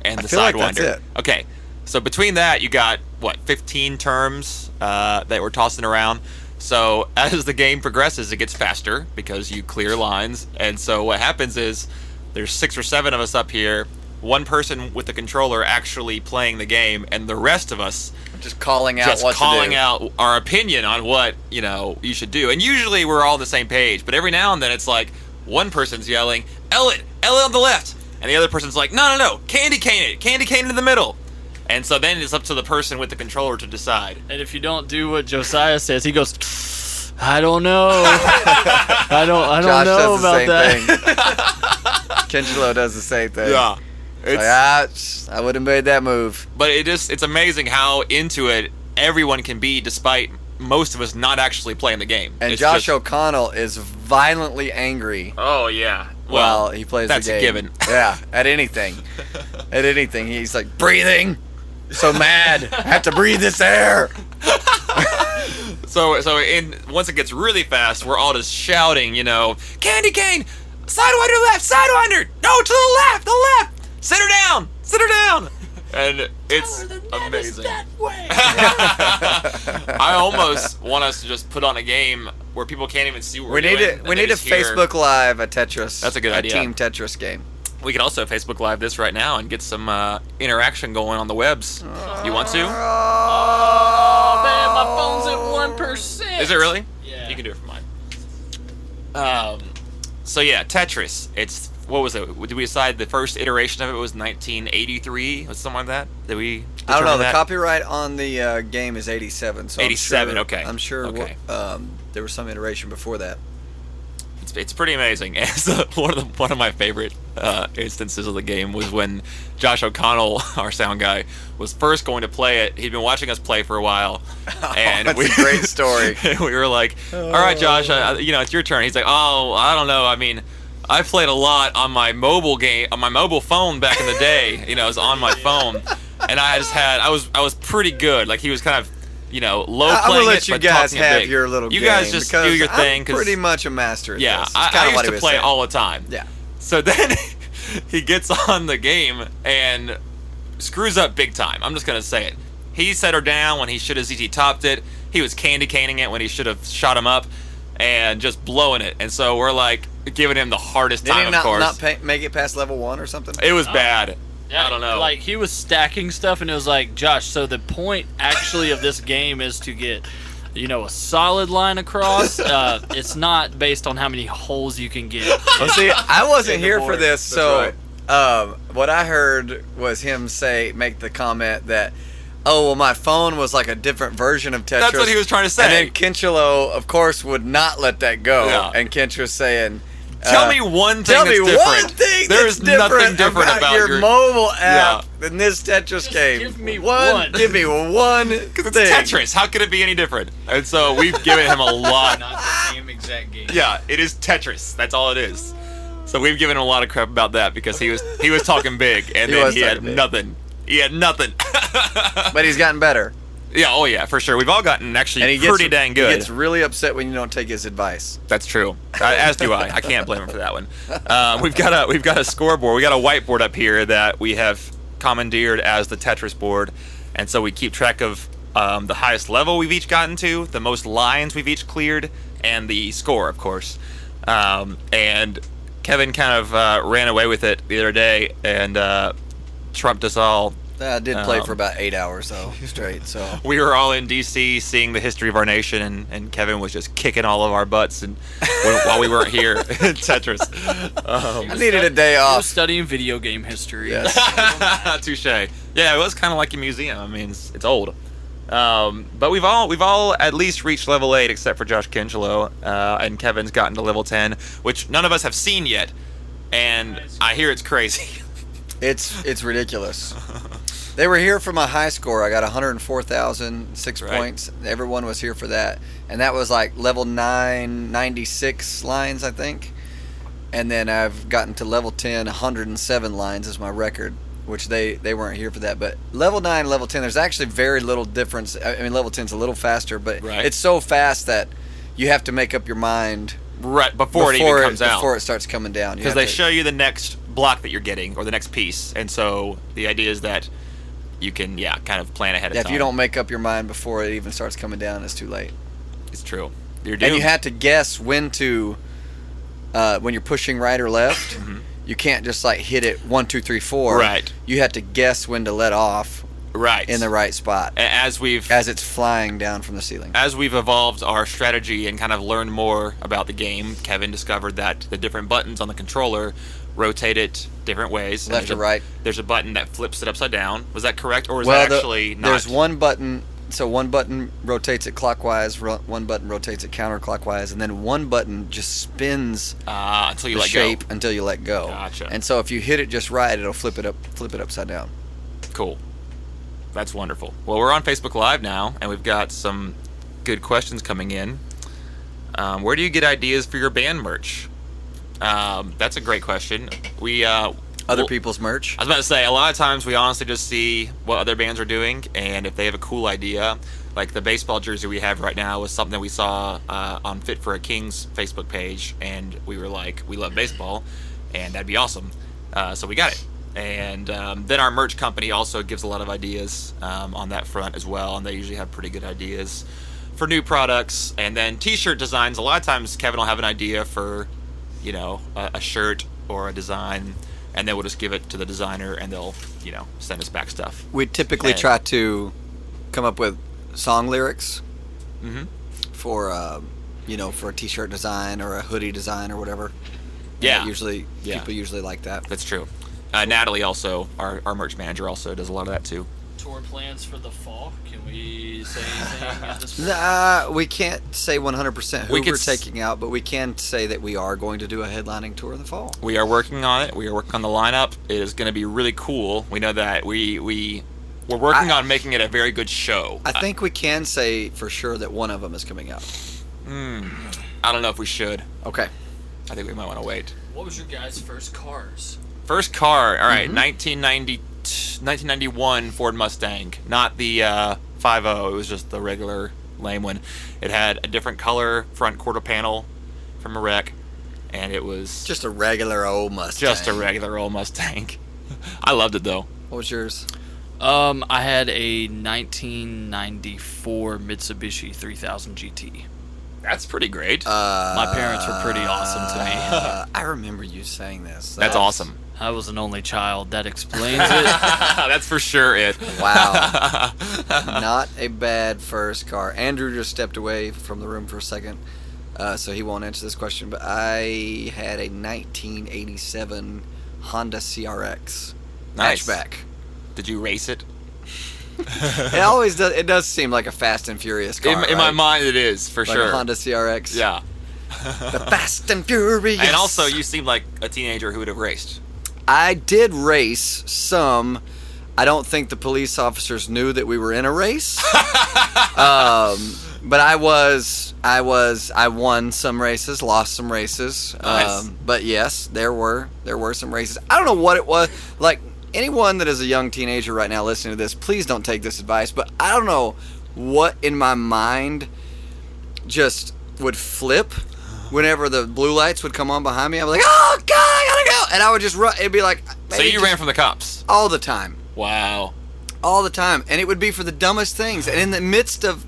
and the feel like Sidewinder. that's it. Okay, so between that, you got, 15 terms that we're tossing around. So as the game progresses, it gets faster because you clear lines. And so what happens is there's 6 or 7 of us up here, one person with the controller actually playing the game, and the rest of us Just calling out just what calling to do. out our opinion on what you should do. And usually we're all on the same page, but every now and then it's like one person's yelling, Elliot on the left, and the other person's like, no, candy cane in the middle. And so then it's up to the person with the controller to decide. And if you don't do what Josiah says, he goes, I don't know. I don't Josh know does the about same that. thing. Kenjilo does the same thing. Yeah, It's I would have made that move. but it's amazing how into it everyone can be, despite most of us not actually playing the game. And It's Josh just- O'Connell is violently angry Oh yeah. while he plays that's the game. a given. Yeah, at anything. At anything. He's like, breathing. So mad. I have to breathe this air. So once it gets really fast, we're all just shouting, candy cane, Sidewinder left, Sidewinder, no, to the left, sit her down, and it's amazing. I almost want us to just put on a game where people can't even see what we're doing. We need to Facebook Live a Tetris. That's a good idea. Team Tetris game. We could also Facebook Live this right now and get some interaction going on the webs. You want to? Oh, man, my phone's at 1%. Is it really? Yeah. You can do it for mine. So yeah, Tetris. It's, what was it? Did we decide the first iteration of it was 1983? Was something like that? Did we? I don't know. determine The that? copyright on the game is 87. So 87, I'm sure, okay. I'm sure Okay. there was some iteration before that. It's pretty amazing. And so one of my favorite instances of the game was when Josh O'Connell, our sound guy, was first going to play it. He'd been watching us play for a while, and That's a great story. we were like, "All right, Josh, it's your turn." He's like, "Oh, I don't know. I mean, I played a lot on my mobile phone back in the day. It was on my phone, and I was pretty good. Like he was kind of." Low I'm playing gonna let it, you but guys talking have big. your little You game. guys just do because your thing. I'm 'cause- pretty much a master at yeah, this. It's I kinda used what he to was play saying. all the time. Yeah. So then he gets on the game and screws up big time. I'm just gonna say it. He set her down when he should have ZT topped it. He was candy caning it when he should have shot him up, and just blowing it. And so we're like giving him the hardest Did time. he Of course, not make it past level 1 or something? it was bad. Yeah, I don't know. Like, he was stacking stuff, and it was like, Josh, so the point actually of this game is to get, a solid line across. It's not based on how many holes you can get. Well, see, I wasn't in the here for board. this, so right. what I heard was him make the comment that, oh, well, my phone was like a different version of Tetris. That's what he was trying to say. And then Kenchilo, of course, would not let that go. Yeah. And Kench was saying, Tell me one thing tell that's me different. one thing There's that's nothing different about your mobile app in this Tetris game. give me one. Give me one Because it's thing. Tetris. How could it be any different? And so we've given him a lot. Not the same exact game. Yeah, it is Tetris. That's all it is. So we've given him a lot of crap about that because he was talking big, and He then was he had talking big. nothing. He had nothing. But he's gotten better. Yeah, oh yeah, for sure. We've all gotten And actually he pretty dang good. He gets really upset when you don't take his advice. That's true. As do I. I can't blame him for that one. We've got a scoreboard. We got a whiteboard up here that we have commandeered as the Tetris board, and so we keep track of the highest level we've each gotten to, the most lines we've each cleared, and the score, of course. And Kevin kind of ran away with it the other day and trumped us all. I did play for about 8 hours though, straight. So We were all in D.C. seeing the history of our nation, and Kevin was just kicking all of our butts and while we weren't here in Tetris. I needed a day He was off. studying video game history. Yes. Touche. Yeah, it was kind of like a museum. I mean, it's old. But we've all at least reached level 8 except for Josh Kinchelo, and Kevin's gotten to level 10, which none of us have seen yet. And I hear it's crazy. It's ridiculous. They were here for my high score. I got 104,006 Right. points. Everyone was here for that. And that was like level 996 lines, I think. And then I've gotten to level 10, 107 lines is my record, which they weren't here for that. But level 9, level 10, there's actually very little difference. I mean, level 10's a little faster, but it's so fast that you have to make up your mind right before it even comes out. Before it starts coming down. Because they show you the next block that you're getting, or the next piece. And so the idea is that you can, kind of plan ahead of time. If you don't make up your mind before it even starts coming down, it's too late. It's true. You're doomed. And you have to guess when to, when you're pushing right or left. You can't just like hit it 1, 2, 3, 4. Right. You have to guess when to let off. Right. In the right spot. As it's flying down from the ceiling. As we've evolved our strategy and kind of learned more about the game, Kevin discovered that the different buttons on the controller rotate it different ways. Left or right. There's a button that flips it upside down. Was that correct, or is that actually not? There's one button. So one button rotates it clockwise, one button rotates it counterclockwise, and then one button just spins until you let shape go. Until you let go. Gotcha. And so if you hit it just right, it'll flip it upside down. Cool. That's wonderful. Well, we're on Facebook Live now, and we've got some good questions coming in. Where do you get ideas for your band merch? That's a great question. Other people's merch? I was about to say, a lot of times we honestly just see what other bands are doing, and if they have a cool idea, like the baseball jersey we have right now was something we saw on Fit for a King's Facebook page, and we were like, we love baseball, and that'd be awesome. So we got it. And then our merch company also gives a lot of ideas on that front as well, and they usually have pretty good ideas for new products. And then t-shirt designs, a lot of times Kevin will have an idea for, a shirt or a design, and then we'll just give it to the designer, and they'll, send us back stuff. We typically try to come up with song lyrics for, for a t-shirt design or a hoodie design or whatever. Yeah. People usually like that. That's true. Natalie also, our merch manager, also does a lot of that too. Tour plans for the fall? Can we say anything at this point? We can't say 100% who we're taking out, but we can say that we are going to do a headlining tour in the fall. We are working on it. We are working on the lineup. It is going to be really cool. We know that we're working on making it a very good show. I think we can say for sure that one of them is coming out. I don't know if we should. Okay. I think we might want to wait. What was your guys' first cars? First car, all right, 1991 Ford Mustang, not the 5.0. It was just the regular lame one. It had a different color front quarter panel from a wreck, and it was just a regular old Mustang. I loved it though. What was yours? I had a 1994 Mitsubishi 3000 GT. That's pretty great. My parents were pretty awesome to me. I remember you saying this. That's awesome. I was an only child. That explains it. That's for sure it. Wow. Not a bad first car. Andrew just stepped away from the room for a second, so he won't answer this question, but I had a 1987 Honda CRX hatchback. Did you race it? It always does. It does seem like a Fast and Furious car. In my mind, it is for like sure. A Honda CRX. Yeah. The Fast and Furious. And also, you seem like a teenager who would have raced. I did race some. I don't think the police officers knew that we were in a race. But I won some races, lost some races. Nice. But yes, there were some races. I don't know what it was. Like, anyone that is a young teenager right now listening to this, please don't take this advice, but I don't know what in my mind just would flip whenever the blue lights would come on behind me. I was like, oh, God, I gotta go. And I would just run. It'd be like... So you ran from the cops? All the time. Wow. All the time. And it would be for the dumbest things. And in the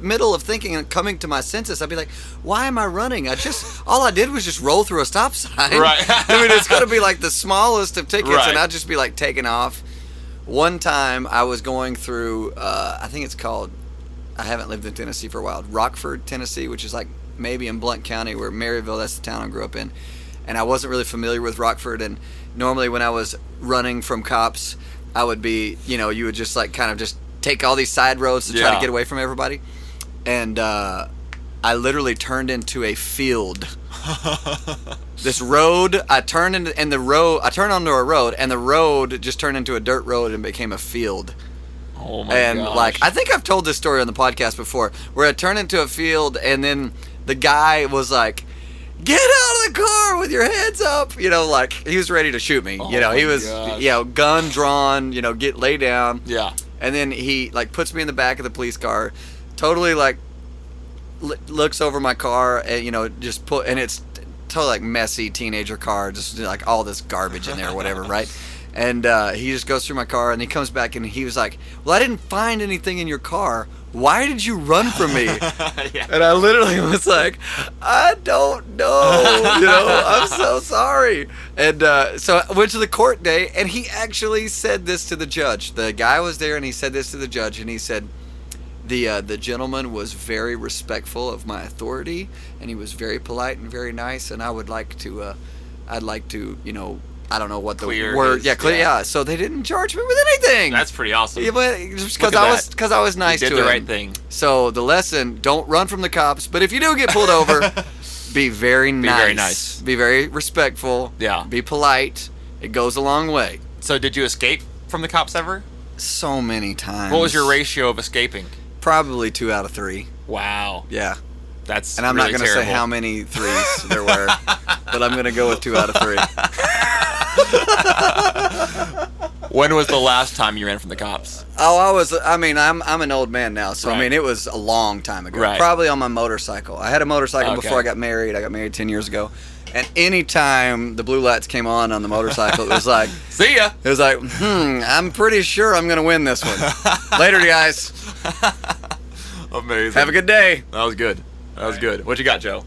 middle of thinking and coming to my senses, I'd be like, why am I running? All I did was just roll through a stop sign. Right. I mean, it's going to be like the smallest of tickets, right. And I'd just be like taking off. One time I was going through, I think it's called, I haven't lived in Tennessee for a while, Rockford, Tennessee, which is like maybe in Blount County, where Maryville, that's the town I grew up in. And I wasn't really familiar with Rockford, and normally when I was running from cops, I would be, you would just like kind of just take all these side roads to try to get away from everybody. And I literally turned into a field. This road, I turned onto a road, and the road just turned into a dirt road and became a field. Oh my gosh. Like, I think I've told this story on the podcast before, where I turned into a field, and then the guy was like, get out of the car with your hands up. You know, like, he was ready to shoot me. Oh you know, he my was, gosh. you know, gun drawn, you know, lay down. Yeah. And then he, like, puts me in the back of the police car, totally, like, looks over my car and, you know, just and it's totally, like, messy teenager car, just, like, all this garbage in there or whatever, right? And he just goes through my car, and he comes back, and he was like, well, I didn't find anything in your car. Why did you run from me? Yeah. And I literally was like, I don't know. You know, I'm so sorry. And so I went to the court day, and he actually said this to the judge. The guy was there, and he said this to the judge, and he said, the gentleman was very respectful of my authority, and he was very polite and very nice, and I would like to, you know, I don't know what the Clear word. his- Yeah, clear. yeah. Yeah. So they didn't charge me with anything. That's pretty awesome. Yeah, but just Look because at that. I was nice You did to the him. right thing. So the lesson: don't run from the cops. But if you do get pulled over, be very nice. very nice. Be very respectful. Yeah. Be polite. It goes a long way. So did you escape from the cops ever? So many times. What was your ratio of escaping? Probably 2 out of 3. Wow. Yeah. That's And I'm really not going to say terrible. how many 3s there were, but I'm going to go with 2 out of 3. When was the last time you ran from the cops? Oh, I'm an old man now, so I Right. mean, it was a long time ago. Right. Probably on my motorcycle. I had a motorcycle Okay. before I got married. I got married 10 years ago. And anytime the blue lights came on the motorcycle, it was like, See ya. it was like, I'm pretty sure I'm going to win this one. Later, guys. Amazing. Have a good day. That was good. That was good. What you got, Joe?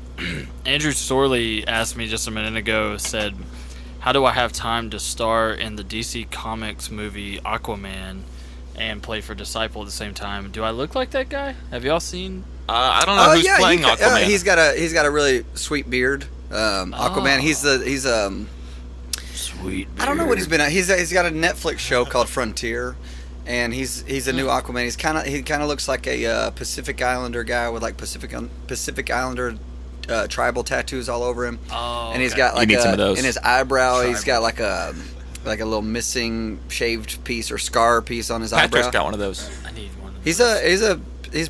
Andrew Sorley asked me just a minute ago, said, how do I have time to star in the DC Comics movie Aquaman and play for Disciple at the same time? Do I look like that guy? Have y'all seen? I don't know who's playing Aquaman. He's got a really sweet beard. Aquaman. He's Sweet. I don't know what he's been at. He's got a Netflix show called Frontier, and he's a new Aquaman. He kind of looks like a Pacific Islander guy with like Pacific Islander tribal tattoos all over him. Oh, And he's okay. got like need some of those. in his eyebrow. He's got like a little missing shaved piece or scar piece on his Patrick's eyebrow. got one of those. I need one. Of He's those. a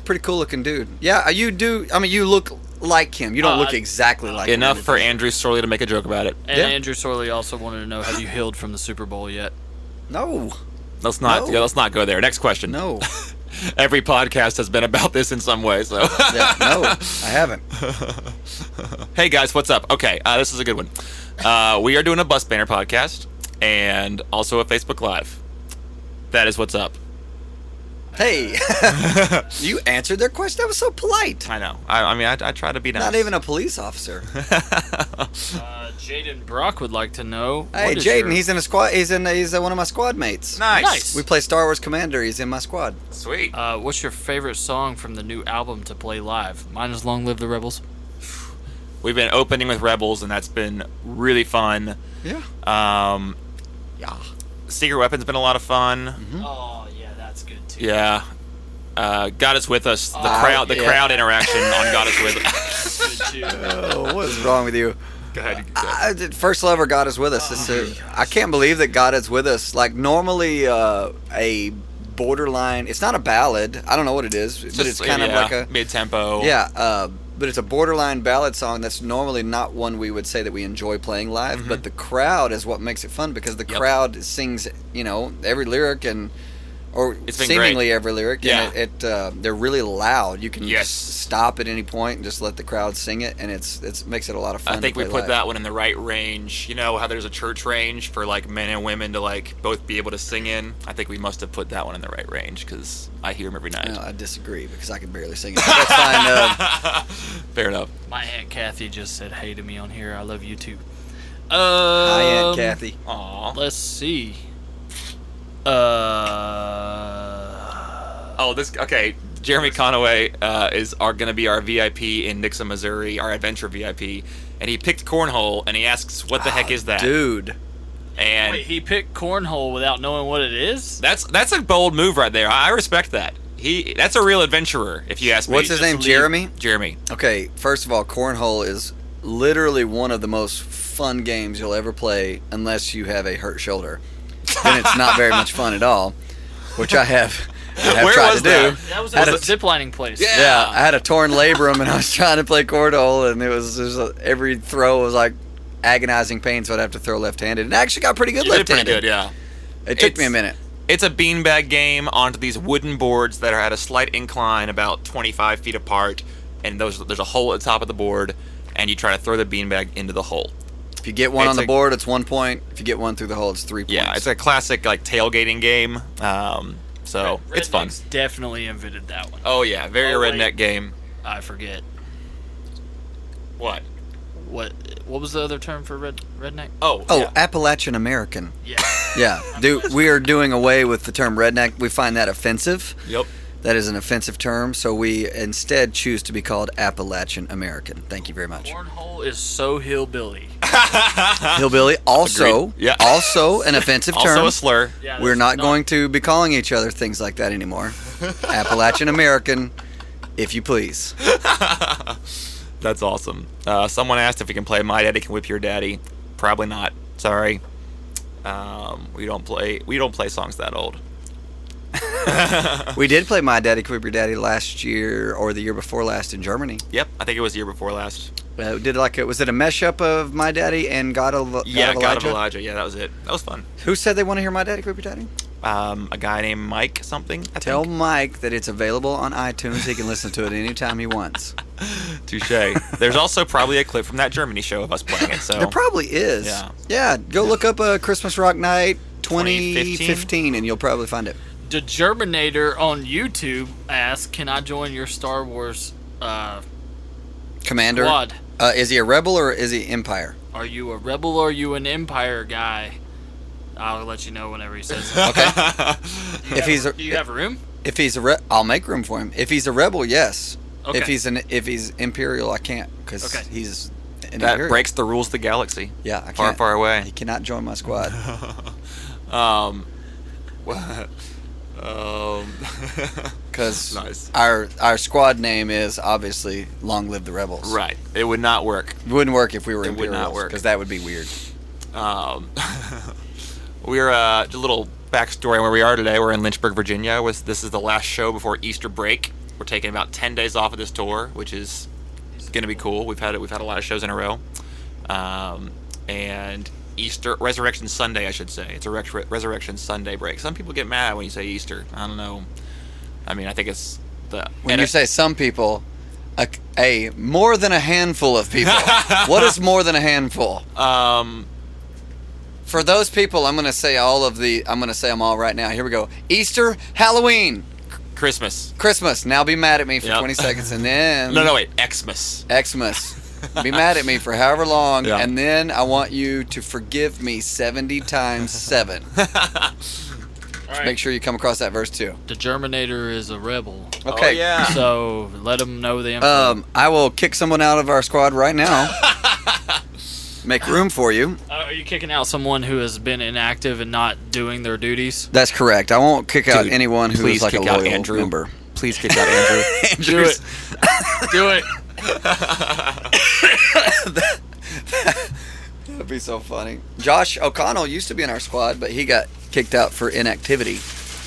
pretty cool looking dude. Yeah, you do. I mean, you look like him. You don't look exactly like him. Enough for Andrew Sorley to make a joke about it. And Yeah. Andrew Sorley also wanted to know, have you healed from the Super Bowl yet? No, Let's not. No. Yeah, let's not go there. Next question. no, Every podcast has been about this in some way. So. yeah, no, I haven't. Hey guys, what's up? Okay, this is a good one. We are doing a Bus Banner podcast and also a Facebook Live. That is what's up. Hey, you answered their question. That was so polite. I know. I try to be nice. Not even a police officer. Jaden Brock would like to know. Hey, what is Jaden, your- he's in a squad. He's one of my squad mates. Nice. We play Star Wars Commander. He's in my squad. Sweet. What's your favorite song from the new album to play live? Mine is Long Live the Rebels. We've been opening with Rebels, and that's been really fun. Yeah. Yeah. Secret Weapon's been a lot of fun. Oh, yeah, that's good too. Yeah. God is with us. The yeah. crowd interaction on God is with us. Good too. Oh, what is wrong with you? Go ahead. First Lover, God is with us. I can't believe that God is with us. Like normally, a borderline. It's not a ballad. I don't know what it is, but it's kind of like a mid-tempo. yeah. But it's a borderline ballad song that's normally not one we would say that we enjoy playing live. But the crowd is what makes it fun because the crowd sings, every lyric or It's been seemingly great. every lyric. Yeah. And they're really loud. You can Yes. just stop at any point and just let the crowd sing it, and it makes it a lot of fun. I think to we play put live. that one in the right range. You know how there's a church range for like men and women to like both be able to sing in? I think we must have put that one in the right range because I hear them every night. No, I disagree because I can barely sing it. That's fine. Fair enough. My Aunt Kathy just said hey to me on here. I love you too. Hi, Aunt Kathy. Aw. Let's see. Okay. Jeremy Conaway are going to be our VIP in Nixa, Missouri, our adventure VIP, and he picked cornhole, and he asks, "What the heck is that?" Dude. And Wait, he picked cornhole without knowing what it is? that's a bold move right there. I respect that. That's a real adventurer, if you ask me. What's his name? Jeremy? Jeremy. Okay, first of all, cornhole is literally one of the most fun games you'll ever play unless you have a hurt shoulder. Then it's not very much fun at all, which I have. have Where tried was to do. That was Had a a- ziplining place. Yeah, I had a torn labrum and I was trying to play cornhole, and it was just every throw was like agonizing pain, so I'd have to throw left-handed. And I actually got pretty good You did pretty left-handed. good, yeah. It took me a minute. It's a beanbag game onto these wooden boards that are at a slight incline, about 25 feet apart, and there's a hole at the top of the board, and you try to throw the beanbag into the hole. If you get one It's on the a- board, it's 1 point. If you get one through the hole, it's 3 points. Yeah, it's a classic like tailgating game. So it's fun. Rednecks definitely invented that one. Oh yeah, very Oh, wait. redneck game. I forget. What? What was the other term for redneck? Oh, Oh, yeah. Appalachian American. Yeah. Yeah, we are doing away with the term redneck. We find that offensive. Yep. That is an offensive term, so we instead choose to be called Appalachian American. Thank you very much. Cornhole is so hillbilly. Hillbilly, also, Agreed. Yeah. also an offensive term. Also a slur. Yeah, We're that's not going to be calling each other things like that anymore. Appalachian American, if you please. That's awesome. Someone asked if we can play My Daddy Can Whip Your Daddy. Probably not. Sorry. We don't play songs that old. We did play My Daddy Can Whip Your Daddy last year or the year before last in Germany. Yep, I think it was the year before last. Was it a mashup of My Daddy and God of God Elijah? of Elijah. Yeah, that was it. That was fun. Who said they want to hear My Daddy Can Whip Your Daddy? A guy named Mike something. I Tell think. Mike that it's available on iTunes. He can listen to it anytime he wants. Touche. There's also probably a clip from that Germany show of us playing it. So There probably is. Yeah. Yeah, go look up Christmas Rock Night 2015 2015 and you'll probably find it. The Germinator on YouTube asks, "Can I join your Star Wars Commander. squad? Is he a rebel or is he Empire? Are you a rebel or are you an Empire guy?" I'll let you know whenever he says that. Okay. Do you have room? If he's I'll make room for him. If he's a rebel, yes. Okay. If he's Imperial, I can't because Okay. he's an that Imperial. breaks the rules of the galaxy. Yeah, I Far, can't. far away. He cannot join my squad. Because Nice. our squad name is obviously Long Live the Rebels. Right. It would not work. It wouldn't work if we were It would not Imperials, work. because that would be weird. We're just a little backstory on where we are today. We're in Lynchburg, Virginia. This is the last show before Easter break. We're taking about 10 days off of this tour, which is going to be cool. We've had a lot of shows in a row, and Resurrection Sunday, I should say. It's a Resurrection Sunday break. Some people get mad when you say Easter. I don't know. I mean, I think it's When you say some people, a more than a handful of people. What is more than a handful? For those people, I'm going to say them all right now. Here we go. Easter, Halloween, Christmas. Christmas. Now be mad at me for Yep. 20 seconds and then... No, wait. Xmas. Xmas. Be mad at me for however long, Yeah. and then I want you to forgive me 70 times 7. All Make right. sure you come across that verse too. The Germinator is a rebel. Okay. Oh, yeah. So let them know the info. I will kick someone out of our squad right now. Make room for you. Are you kicking out someone who has been inactive and not doing their duties? That's correct. I won't kick out Dude, anyone who please is like a kick out loyal Andrew. member. Please kick out Andrew. Do it. Do it. That'd be so funny. Josh O'Connell used to be in our squad, but he got kicked out for inactivity.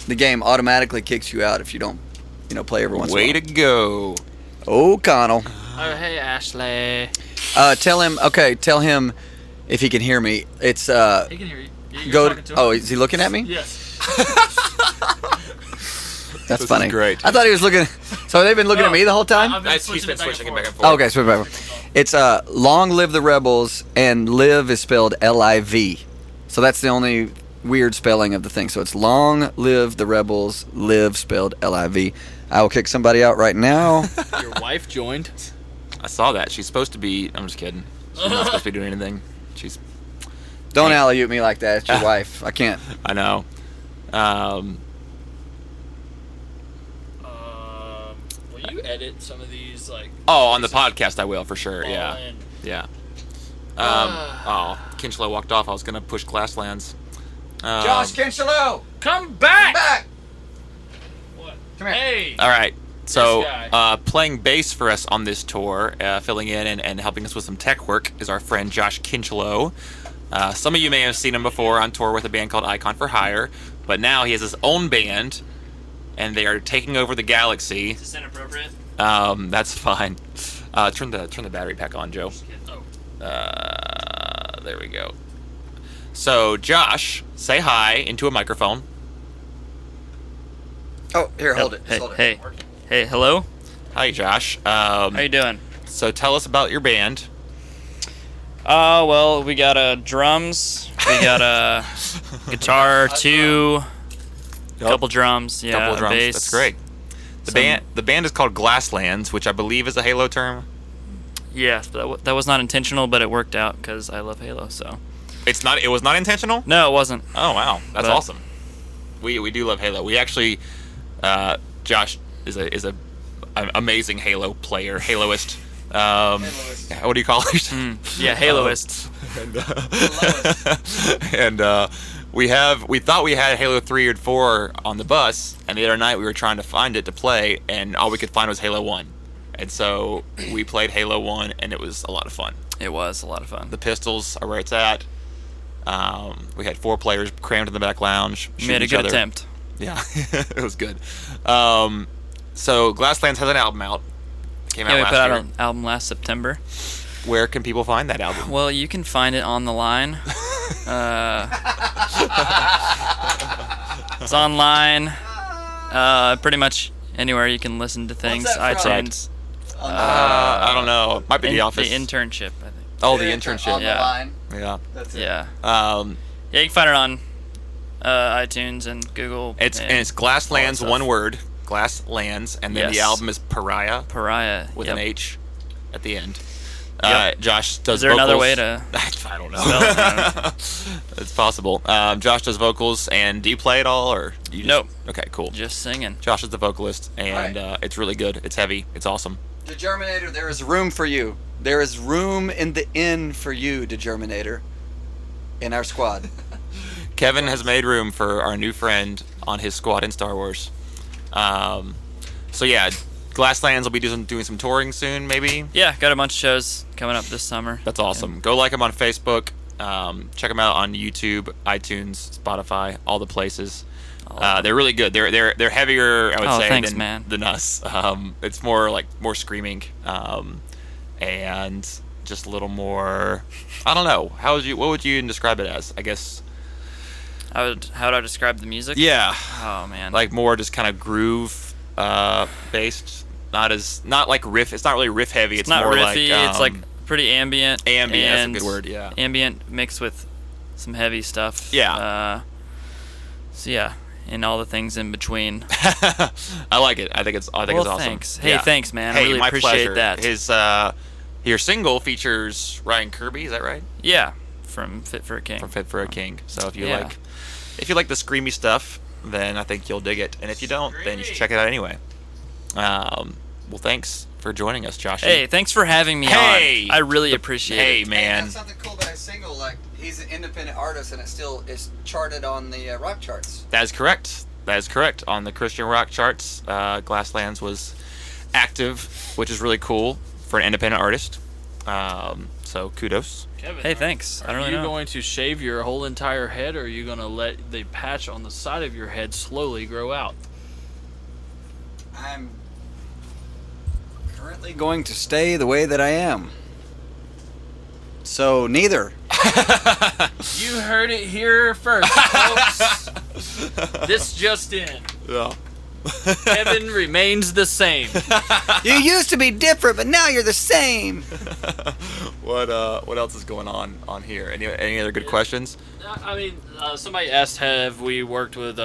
The game automatically kicks you out if you don't, play every once in a Way while. to go. O'Connell. Oh, hey, Ashley. Tell him if he can hear me. It's He can hear you. You're go. talking to him? Oh, is he looking at me? Yes. That's This funny. is great. I thought he was looking. So they've been looking at me the whole time. I've been He's switching been it back and switching back and forth. forth. Okay, so remember, it's Long Live the Rebels, and live is spelled L-I-V. So that's the only weird spelling of the thing. So it's Long Live the Rebels, live spelled L-I-V. I will kick somebody out right now. Your wife joined. I saw that. She's supposed to be. I'm just kidding. She's not supposed to be doing anything. She's. Don't alley-oot me like that. It's your wife. I can't. I know. Will you edit some of these On the podcast, I will for sure. all Yeah. in? Yeah. Kinchlow walked off. I was gonna push Glasslands. Kinchalow, Come back! back. What? Come here. Hey! All right. So, This guy. playing bass for us on this tour, filling in and helping us with some tech work, is our friend Josh Kinchlow. Some of you may have seen him before on tour with a band called Icon for Hire, but now he has his own band and they are taking over the galaxy. Is this inappropriate? That's fine. Turn the battery pack on, Joe. There we go. So, Josh, say hi into a microphone. Oh, here, hold it. Just hold it. Hey, hello. Hi, Josh. How you doing? So, tell us about your band. Well, we got drums. We got a guitar, two, couple drums, Couple drums. bass. That's great. The band is called Glasslands, which I believe is a Halo term. Yes, but that was not intentional, but it worked out because I love Halo. So It's not. It was not intentional. no, it wasn't. Oh wow, that's But- awesome. We do love Halo. We actually, Josh is a amazing Halo player, Haloist. What do you call it? Yeah, Haloists. And we thought we had Halo 3 or 4 on the bus, and the other night we were trying to find it to play, and all we could find was Halo 1. And so we played Halo 1, and it was a lot of fun. It was a lot of fun. The pistols are where it's at. We had 4 players crammed in the back lounge. We made a good attempt. Yeah, it was good. So Glasslands has an album out. Came out Yeah, we last put out year. an album last September. Where can people find that album? Well, you can find it on the line. It's online. Pretty much anywhere you can listen to things. that from? iTunes. I don't know. Might be The Office. The internship, I think. Oh, The Internship. On the Yeah. line. Yeah. That's it. Yeah. Yeah. Yeah, you can find it on iTunes and Google. It's Glasslands, stuff. one word. Glasslands, and then the Yes. album is Pariah Pariah. with Yep. an H at the end. Yep. Josh does. Is there vocals. another way to I don't know. spell it? It's possible. Josh does vocals, and do you play it all, or you just, Nope. Okay, cool. Just singing. Josh is the vocalist, and Right. it's really good. It's heavy. It's awesome. Degerminator, there is room for you. There is room in the inn for you, Degerminator, in our squad. Kevin has made room for our new friend on his squad in Star Wars. So yeah, Glasslands will be doing some touring soon, maybe. Yeah, got a bunch of shows coming up this summer. That's awesome. Go like them on Facebook. Check them out on YouTube, iTunes, Spotify, all the places. They're really good. They're heavier, I would say, thanks, than, man. than us. It's more screaming, and just a little more. I don't know. What would you describe it as? I guess. How would I describe the music? Yeah. Oh man. Like more just kind of groove based. Not like riff. It's not really riff heavy. It's not more riffy. like It's like pretty ambient. ambient. That's a and good word. Yeah. Ambient mixed with some heavy stuff. Yeah. So yeah, and all the things in between. I like it. I think it's awesome. Thanks. Hey, Yeah. thanks, man. Hey, I really my appreciate pleasure. that. Your single features Ryan Kirby. Is that right? Yeah, from Fit for a King. From Fit for a King. So if you Yeah. like the screamy stuff, then I think you'll dig it. And if you don't, then you should check it out anyway. Well, thanks for joining us, Josh. Hey, thanks for having me Hey! on. I really appreciate Hey, it. man. That's something cool about his single. Like, he's an independent artist, and it still is charted on the rock charts. That is correct. On the Christian rock charts, Glasslands was active, which is really cool for an independent artist. So kudos. Kevin, Hey, thanks. I don't really Are you know. going to shave your whole entire head, or are you going to let the patch on the side of your head slowly grow out? I'm currently going to stay the way that I am. So, neither. You heard it here first, folks. This just in. Yeah. Kevin remains the same. You used to be different, but now you're the same. What else is going on here? Any other good questions? I mean, somebody asked, have we worked with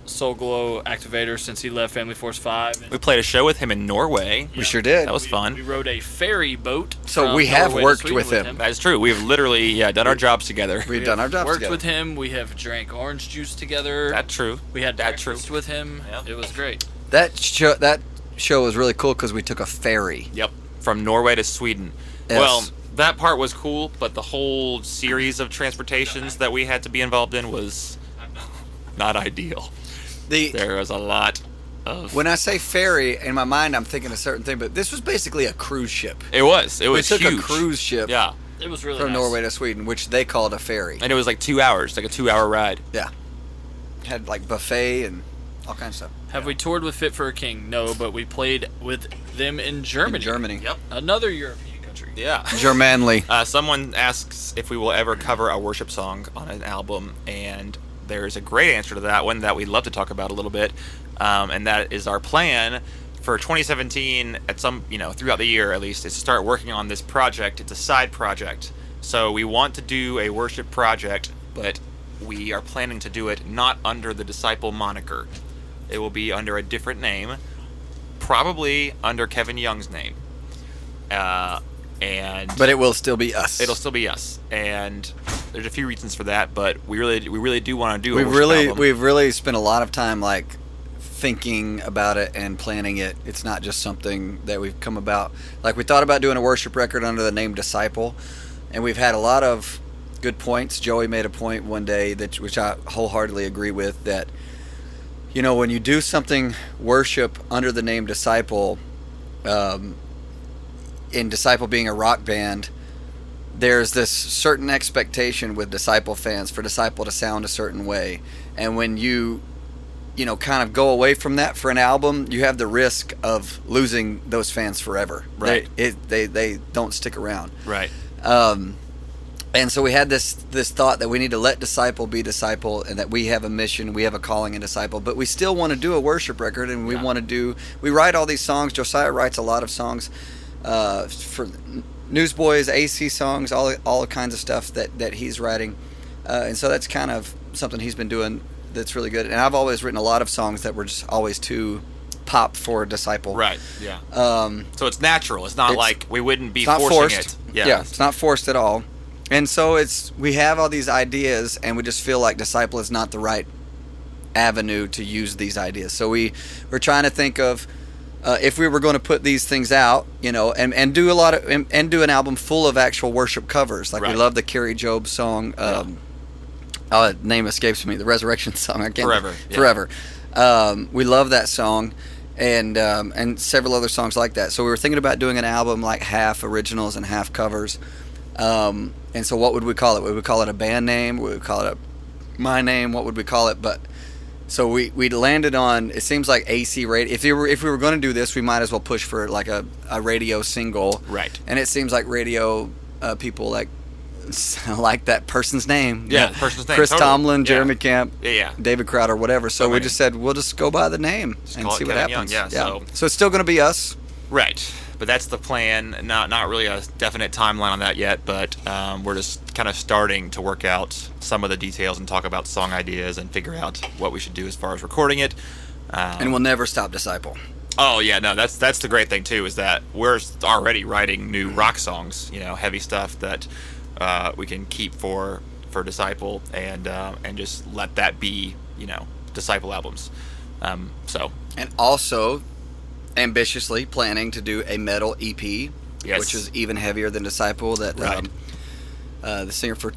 Soul Glow Activator since he left Family Force 5? And We played a show with him in Norway. We sure did. That was we fun. rode a ferry boat. So from we have Norway to worked Sweden with him. That is true. We've literally done our jobs together. We've done our jobs Worked together. with him. We have drank orange juice together. That's true. We had That's true. breakfast with him. Yep. It was great. That show was really cool because we took a ferry. Yep. From Norway to Sweden. Yes. Well, that part was cool, but the whole series of transportations that we had to be involved in was not ideal. There was a lot of. When I say ferry, in my mind, I'm thinking a certain thing, but this was basically a cruise ship. It was. It was we took huge. a cruise ship Yeah. It was really from nice. Norway to Sweden, which they called a ferry. And it was like 2 hours, like a 2-hour ride. Yeah. Had like buffet and all kinds of stuff. Have we toured with Fit for a King? No, but we played with them in Germany. In Germany. Yep. Another European country. Yeah. Germanly. Someone asks if we will ever cover a worship song on an album, and there's a great answer to that one that we'd love to talk about a little bit, and that is our plan for 2017 at some, throughout the year at least, is to start working on this project. It's a side project. So we want to do a worship project, but we are planning to do it not under the Disciple moniker. It will be under a different name, probably under Kevin Young's name. But it will still be us. It'll still be us, and there's a few reasons for that. But we really do want to do. We've really spent a lot of time thinking about it and planning it. It's not just something that we've come about. We thought about doing a worship record under the name Disciple, and we've had a lot of good points. Joey made a point one day which I wholeheartedly agree with, that when you do something worship under the name Disciple, in Disciple being a rock band, there's this certain expectation with Disciple fans for Disciple to sound a certain way, and when you kind of go away from that for an album, you have the risk of losing those fans forever. Right. They don't stick around. Right. And so we had this thought that we need to let Disciple be Disciple, and that we have a mission, we have a calling in Disciple, but we still want to do a worship record, and we write all these songs. Josiah writes a lot of songs for Newsboys, AC songs, all kinds of stuff that he's writing. And so that's kind of something he's been doing that's really good. And I've always written a lot of songs that were just always too pop for a Disciple. Right, yeah. So it's natural. It's not like we wouldn't be forcing forced. it. Yeah, it's not forced at all. And so we have all these ideas, and we just feel like Disciple is not the right avenue to use these ideas. So we're trying to think of if we were going to put these things out, and do and do an album full of actual worship covers. We love the Carrie Job song. Name escapes me. The Resurrection song. I can't. Forever. Yeah. Forever. We love that song, and several other songs like that. So we were thinking about doing an album half originals and half covers. And so what would we call it? Would we call it a band name? Would we call it my name? What would we call it? But so we landed on, it seems like AC radio. If we were going to do this, we might as well push for a radio single. Right. And it seems like radio people like that person's name. Yeah, person's name. Chris Totally. Tomlin, Jeremy Camp, David Crowder, whatever. So we just said we'll just go by the name and see what happens. Young, So it's still going to be us. Right. But that's the plan. Not really a definite timeline on that yet, but we're just kind of starting to work out some of the details and talk about song ideas and figure out what we should do as far as recording it. And we'll never stop Disciple. Oh yeah, no, that's the great thing too, is that we're already writing new rock songs, heavy stuff that we can keep for Disciple, and just let that be, Disciple albums. And also ambitiously planning to do a metal EP, which is even heavier than Disciple. That the singer for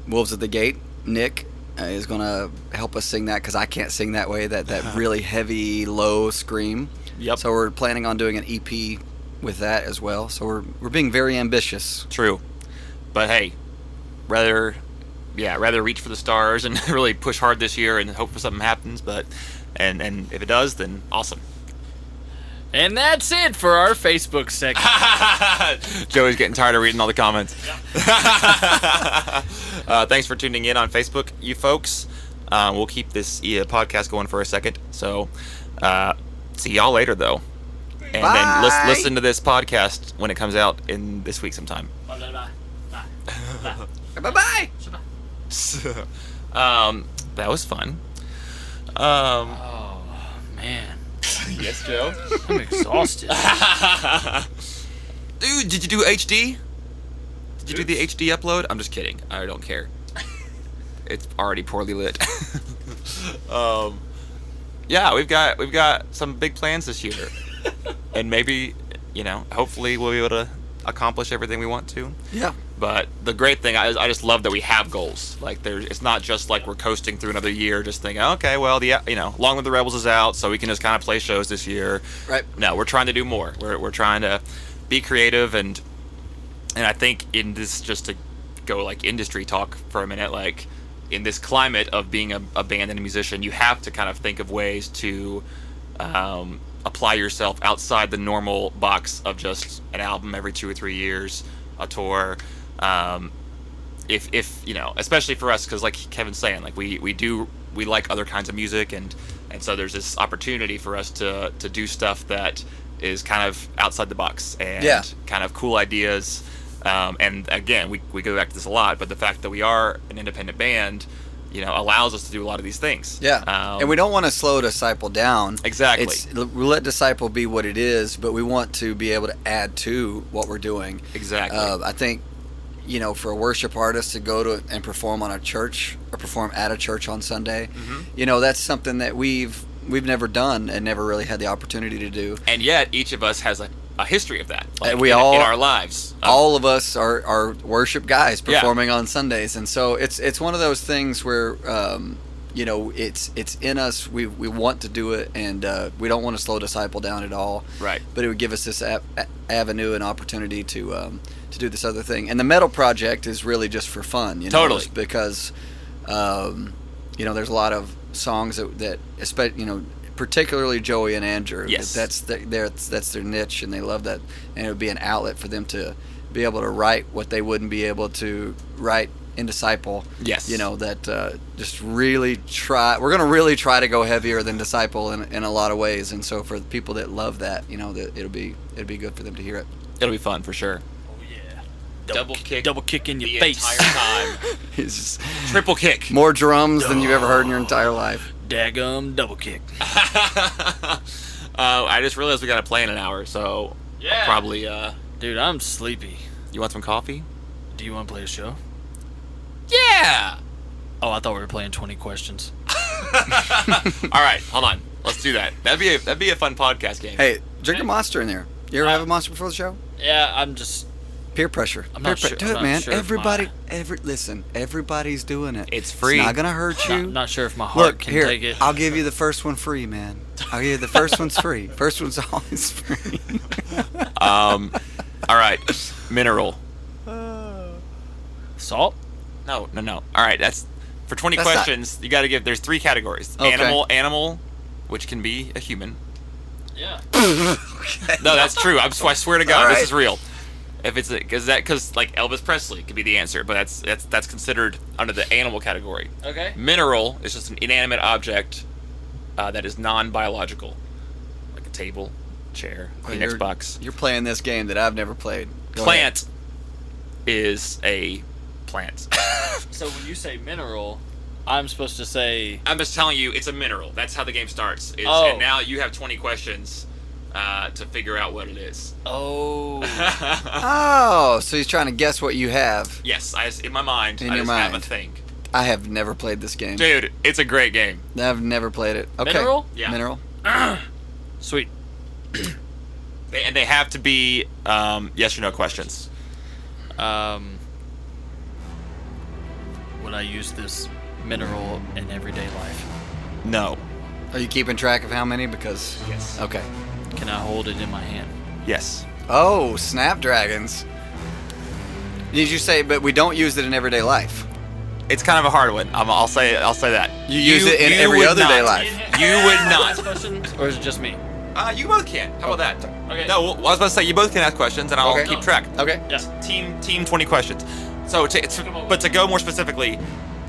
Wolves at the Gate, Nick, is going to help us sing that, because I can't sing that way. That really heavy, low scream. Yep. So we're planning on doing an EP with that as well. So we're being very ambitious. True, but hey, rather reach for the stars and really push hard this year and hope for something happens. But and if it does, then awesome. And that's it for our Facebook segment. Joey's getting tired of reading all the comments. Thanks for tuning in on Facebook, you folks. We'll keep this podcast going for a second. So, see y'all later, though. And Bye. Then listen to this podcast when it comes out in this week sometime. Bye-bye. That was fun. Oh, man. Yes, Joe? I'm exhausted. Dude, did you do HD? Did you do the HD upload? I'm just kidding. I don't care. It's already poorly lit. Yeah, we've got some big plans this year. And maybe, hopefully we'll be able to accomplish everything we want to. Yeah. But the great thing, I just love that we have goals. It's not just like we're coasting through another year, just thinking, okay, well, Long Live the Rebels is out, so we can just kind of play shows this year. Right. No, we're trying to do more. We're trying to be creative, and I think in this, just to go industry talk for a minute, in this climate of being a band and a musician, you have to kind of think of ways to apply yourself outside the normal box of just an album every 2 or 3 years, a tour. If you know, especially for us, because like Kevin's saying, like we like other kinds of music, and so there's this opportunity for us to do stuff that is kind of outside the box and kind of cool ideas. And again, we go back to this a lot, but the fact that we are an independent band, you know, allows us to do a lot of these things. Yeah, and we don't want to slow Disciple down. Exactly. We let Disciple be what it is, but we want to be able to add to what we're doing. Exactly. I think, you know, for a worship artist to go to and perform on a church or perform at a church on Sunday, you know, that's something that we've never done and never really had the opportunity to do. And yet, each of us has a history of that. Like, we in all in our lives. All of us are worship guys performing on Sundays, and so it's one of those things where you know, it's in us. We want to do it, and we don't want to slow Disciple down at all. Right. But it would give us this avenue and opportunity to do this other thing. And the metal project is really just for fun. You know, Totally. Because you know, there's a lot of songs that especially, you know, particularly Joey and Andrew. Yes. That's their niche, and they love that, and it would be an outlet for them to be able to write what they wouldn't be able to write in Disciple. Yes. You know, that just really try. We're going to really try to go heavier than Disciple in a lot of ways, and so for the people that love that, you know, that it'll be good for them to hear it. It'll be fun for sure. Oh yeah. Double kick in your the face. entire time. It's just Triple kick. more drums than you've ever heard in your entire life. Daggum double kick. I just realized we got to play in an hour, so Yeah. probably. Dude, I'm sleepy. You want some coffee? Do you want to play a show? Yeah. Oh, I thought we were playing 20 questions. All right, hold on. Let's do that. That'd be a fun podcast game. Hey, drink a Monster in there. You ever have a Monster before the show? Yeah, I'm just... Peer pressure. I'm not sure- Do I'm it, not man. sure if Everybody, my- listen. Everybody's doing it. It's free. It's not gonna hurt you. Not sure if my heart Look, can here, take it. I'll give you the first one free, man. I'll give you the first one's free. First one's always free. All right, mineral. Salt? No. All right, that's for 20 That's not- questions. You got to give. There's 3 categories. Okay. Animal, which can be a human. Yeah. No, that's true. I swear to God, All this right. is real. If it's because like Elvis Presley could be the answer, but that's considered under the animal category. Okay. Mineral is just an inanimate object that is non-biological, like a table, chair, Kleenex box. You're playing this game that I've never played. Go Plant is a plant. So when you say mineral, I'm supposed to say... I'm just telling you, it's a mineral. That's how the game starts. And now you have 20 questions to figure out what it is. Oh. Oh, so he's trying to guess what you have. Yes, in my mind, In I your just have a mind. thing. I have never played this game. Dude, it's a great game. I've never played it. Okay. Mineral? Yeah. Mineral. Sweet. And they have to be yes or no questions. Would I use this mineral in everyday life? No. Are you keeping track of how many? Because Yes. okay. Can I hold it in my hand? Yes. Oh, snapdragons. Did you say? But we don't use it in everyday life. It's kind of a hard one. I'll say that. You use it in you every would other day not. life. You would Ask not. questions, or is it just me? You both can. How about that? Okay. No, I was about to say you both can ask questions, and I'll Okay. keep track. Okay. Team 20 questions. So, but to go more specifically,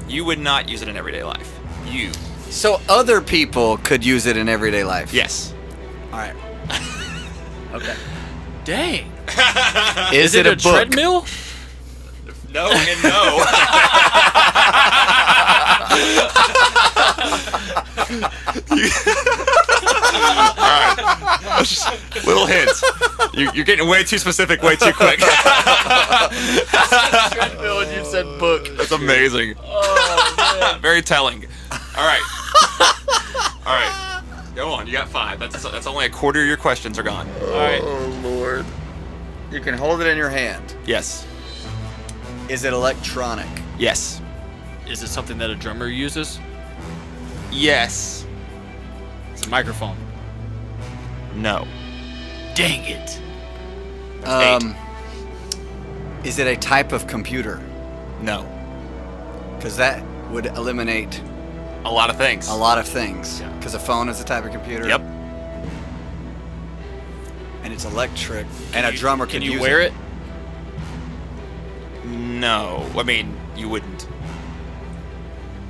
you would not use it in everyday life. You. So other people could use it in everyday life. Yes. All right. Okay. Dang. Is it a book? treadmill? No and no. Alright. Little hints. You're getting way too specific, way too quick. Treadmill and you said book. That's amazing. Oh, man. Very telling. Alright. Alright. Go on, you got 5. That's only a quarter of your questions are gone. Alright. Oh Lord. You can hold it in your hand. Yes. Is it electronic? Yes. Is it something that a drummer uses? Yes. It's a microphone. No. Dang it. That's 8. Is it a type of computer? No. Because that would eliminate A lot of things. a lot of things. Yeah. Because a phone is a type of computer. Yep. And it's electric. And a drummer Can could you use wear it? No. I mean, you wouldn't.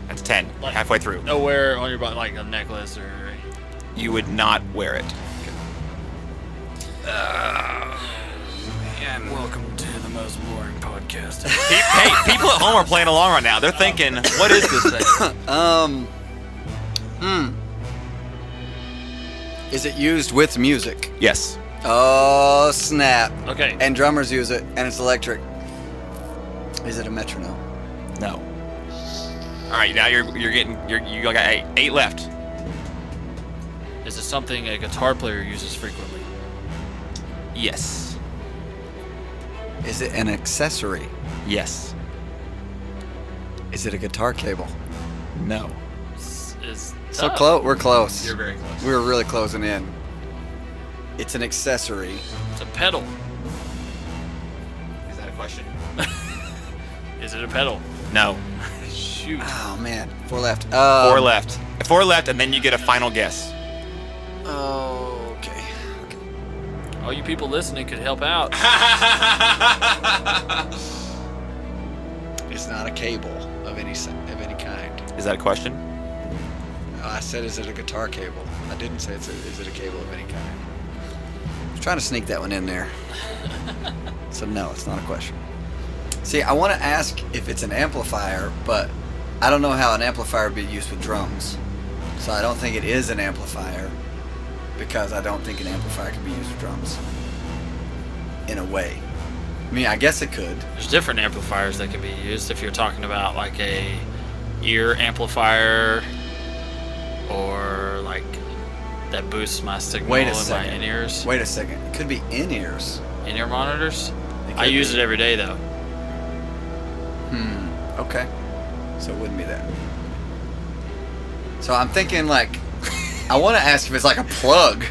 That's 10. Like- Halfway through. No, wear it on your body, like a necklace or. You would not wear it. Welcome to the most boring podcast. Hey, people at home are playing along right now. They're thinking, what is this thing? Is it used with music? Yes. Oh, snap. Okay. And drummers use it, and it's electric. Is it a metronome? No. All right, now you got eight left. Is it something a guitar player uses frequently? Yes. Is it an accessory? Yes. Is it a guitar cable? No. Is So tough. close. We're close. You're very close. We're really closing in. It's an accessory. It's a pedal. Is that a question? Is it a pedal? No. Shoot. Oh man, 4 left. 4 left. 4 left, and then you get a final guess. Okay. All you people listening could help out. It's not a cable of any kind. Is that a question? I said, is it a guitar cable? I didn't say is it a cable of any kind. I was trying to sneak that one in there. So no, it's not a question. See, I want to ask if it's an amplifier, but I don't know how an amplifier would be used with drums. So I don't think it is an amplifier because I don't think an amplifier can be used with drums. In a way. I mean, I guess it could. There's different amplifiers that can be used if you're talking about like a ear amplifier or like that boosts my signal Wait a in my second. in-ears. Wait a second. It could be in-ears. In-ear monitors? It I could use be. it every day though. Okay. So it wouldn't be that. So I'm thinking like, I want to ask if it's like a plug,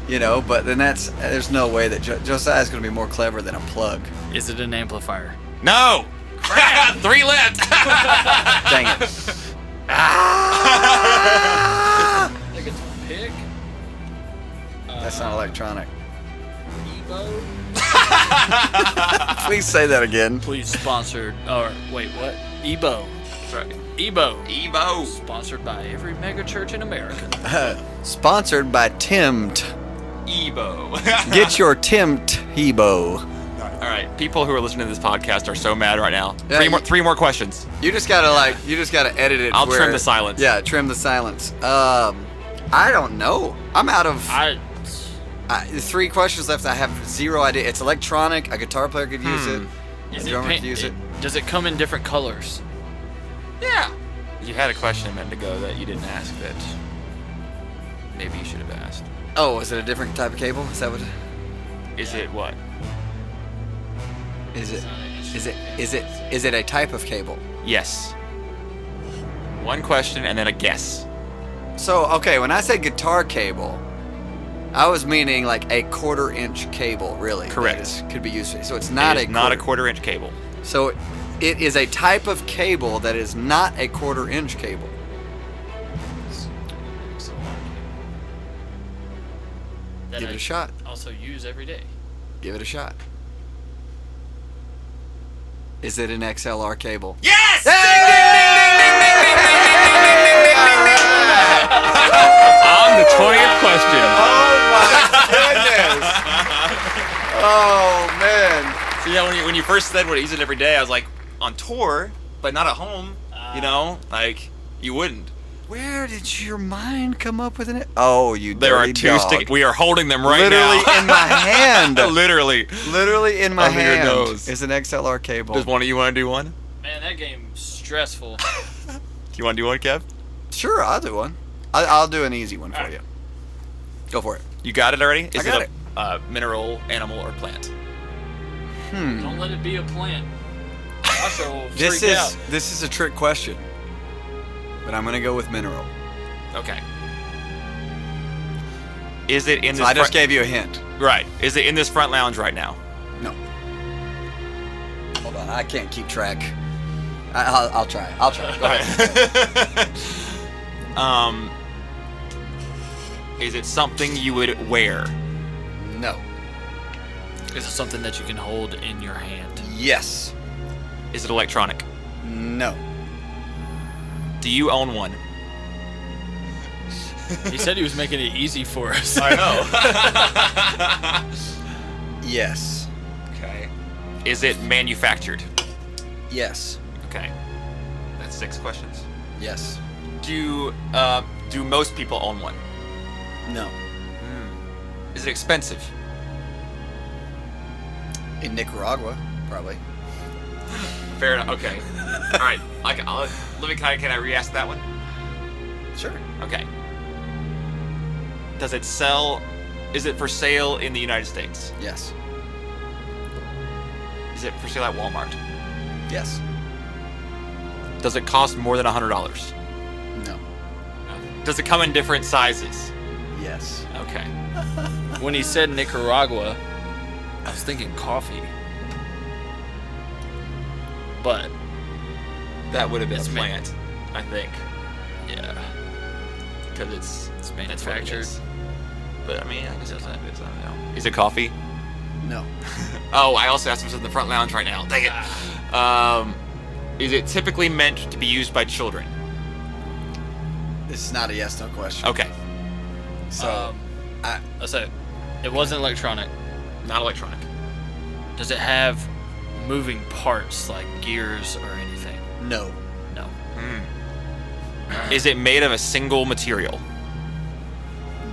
but then there's no way that Josiah's going to be more clever than a plug. Is it an amplifier? No. Crap. 3 left. Dang it. I think it's a pick. That's not electronic. Evo. Please say that again. Please sponsored. Or wait, what? Ebo. That's right. Ebo. Ebo. Sponsored by every mega church in America. Sponsored by Timt. Ebo. Get your Timt Hebo. All right. People who are listening to this podcast are so mad right now. Yeah, Three more questions. You just gotta edit it. I'll trim the silence. Yeah, trim the silence. I don't know. I'm out of 3 questions left. I have 0 idea. It's electronic. A guitar player could use it. A drummer could use it. Does it come in different colors? Yeah. You had a question a minute ago that you didn't ask that maybe you should have asked. Oh, is it a different type of cable? Is that what? Is it what? Is it a type of cable? Yes. 1 question and then a guess. So, okay, when I said guitar cable, I was meaning like a 1/4 inch cable, really. Correct. Could be used. So it's not It is not a 1/4 inch cable. So it is a type of cable that is not a 1/4 inch cable. That Give I it a shot. Also use every day. Give it a shot. Is it an XLR cable? Yes! On the 20th question. Oh my goodness! Oh man! So yeah, when you first said what I use it every day, I was like, on tour, but not at home. Like you wouldn't. Where did your mind come up with it? Oh, you There are dirty 2 dog. sticks. We are holding them right Literally now. in my hand. Literally. Literally in my Under your hand nose. is an XLR cable. Does one of you want to do one? Man, that game's stressful. Do you want to do one, Kev? Sure, I'll do one. I'll do an easy one for you. Go for it. You got it already? Is got it a mineral, animal, or plant? Don't let it be a plant. Joshua will This freak out. is a trick question, but I'm gonna go with mineral. Okay. Is it in So this? I just gave you a hint. Right. Is it in this front lounge right now? No. Hold on, I can't keep track. I'll try. Go ahead. Is it something you would wear? No. Is it something that you can hold in your hand? Yes. Is it electronic? No. Do you own one? He said he was making it easy for us. I know. Yes. Okay. Is it manufactured? Yes. Okay. That's 6 questions. Yes. Do most people own one? No. Is it expensive? In Nicaragua, probably. Fair enough. Okay. All right. Can I re-ask that one? Sure. Okay. Does it sell? Is it for sale in the United States? Yes. Is it for sale at Walmart? Yes. Does it cost more than $100? No. Does it come in different sizes? Yes. Okay. When he said Nicaragua, I was thinking coffee. But That would have been It's a plant, I think. yeah, Because it's it's that's what it manufactured. is. But I mean, I guess it's not. I don't know. Is it coffee? No. Oh, I also asked if it's in the front lounge right now. Dang it. Is it typically meant to be used by children? This is not a yes/no question. Okay. So, I said it wasn't electronic. Not electronic. Does it have moving parts like gears or anything? no. No. Is it made of a single material?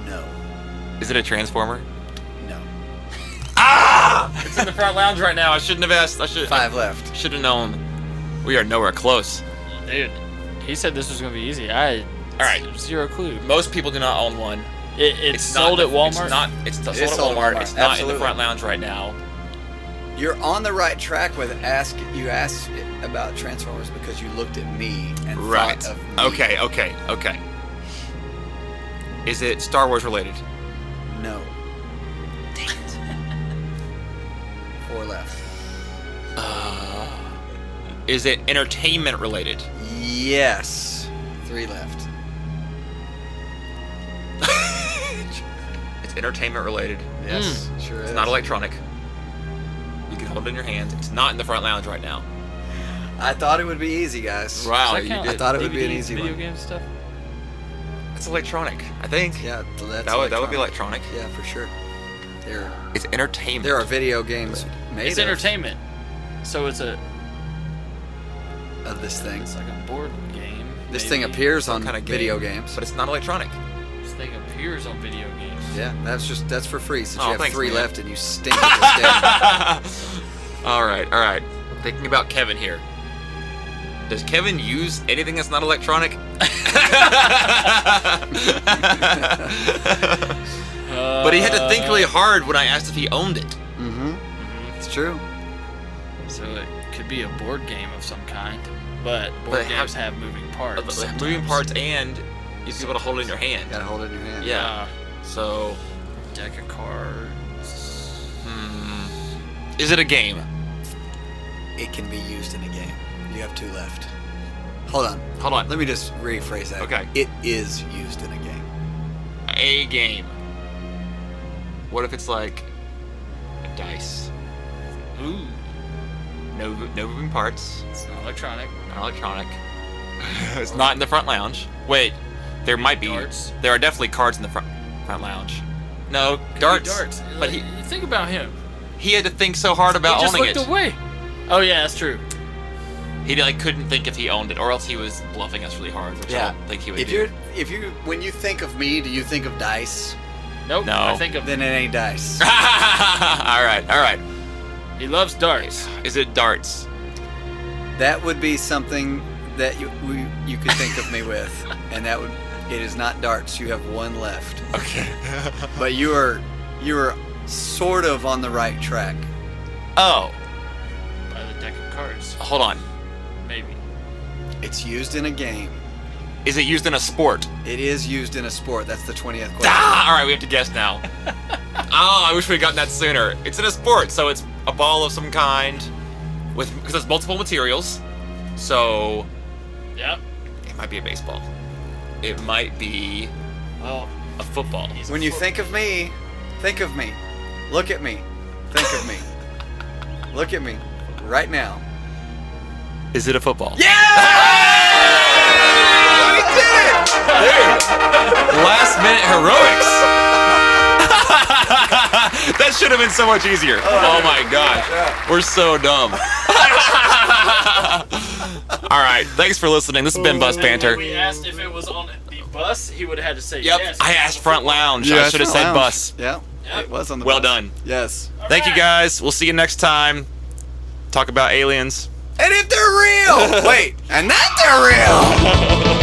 No. Is it a transformer? No. It's in the front lounge right now. I shouldn't have asked. 5 left. Should have known. We are nowhere close. Dude, he said this was gonna be easy. I had Alright. zero clue. Most people do not own one. It's sold at Walmart. It's sold It is at sold at Walmart. Walmart. It's not in Absolutely. the front lounge right now. You're on the right track with you asked about Transformers because you looked at me and Right. thought of me. Okay. Is it Star Wars related? No. Dang it. 4 left. Is it entertainment related? Yes. 3 left. It's entertainment related. Yes. Sure is. It's not electronic. You can hold it in your hand. It's not in the front lounge right now. I thought it would be easy, guys. Wow, Does that you count? did. I thought it would be an DVDs, easy video one. game stuff. It's electronic, I think. Yeah, so that's That would be electronic. Yeah, for sure. It's entertainment. There are video games made It's entertainment. So it's of this thing. It's like a board game. This maybe. thing appears on kind of video game, games. but it's not electronic. This thing appears on video games. Yeah, that's for free since Oh, you have thanks, 3 man. left and you stink at this game. All right. Thinking about Kevin here. Does Kevin use anything that's not electronic? But he had to think really hard when I asked if he owned it. Mm-hmm. It's true. So it could be a board game of some kind, but board But games have moving parts. Moving sometimes. parts, and you be able to hold it in your hand. Gotta hold it in your hand. Yeah. So, Deck of cards. is it a game? It can be used in a game. You have 2 left. Hold on. Let me just rephrase that. Okay. It is used in a game. A game. What if it's like a dice? Ooh, No moving parts. it's not electronic. Not electronic. It's not in the front lounge. Wait, there might be. Darts. There are definitely cards in the front lounge. No, Could be darts. Darts. But Like, he think about him. had to think so hard about He just owning looked it. away. Oh yeah, that's true. He couldn't think if he owned it, or else he was bluffing us really hard, which I don't think he would do. When you think of me, do you think of dice? Nope. No. I think of Then it ain't dice. all right. he loves darts. Is it darts? That would be something that you could think of me with, and it is not darts. You have 1 left, Okay. but you are sort of on the right track. Oh, By the deck of cards, hold on. maybe. It's used in a game. Is it used in a sport? It is used in a sport. That's the 20th question. All right, we have to guess now. I wish we had gotten that sooner. It's in a sport, so it's a ball of some kind, because it's multiple materials. So Yep. it might be a baseball. It might be Well, a football. When you think of me, think of me. Look at me. Think of me. Look at me. Right now. Is it a football? Yeah! We did it! Last minute heroics. That should have been so much easier. Oh my gosh. We're so dumb. All right. Thanks for listening. This has been Bus Banter. we asked if it was on the bus, he would have had to say Yep. yes. I asked front lounge. Yeah, I should have front said lounge. bus. Yeah. Yep. It was on the Well bus. done. Yes. Thank you guys. We'll see you next time. Talk about aliens. And if they're real! Wait, and that they're real!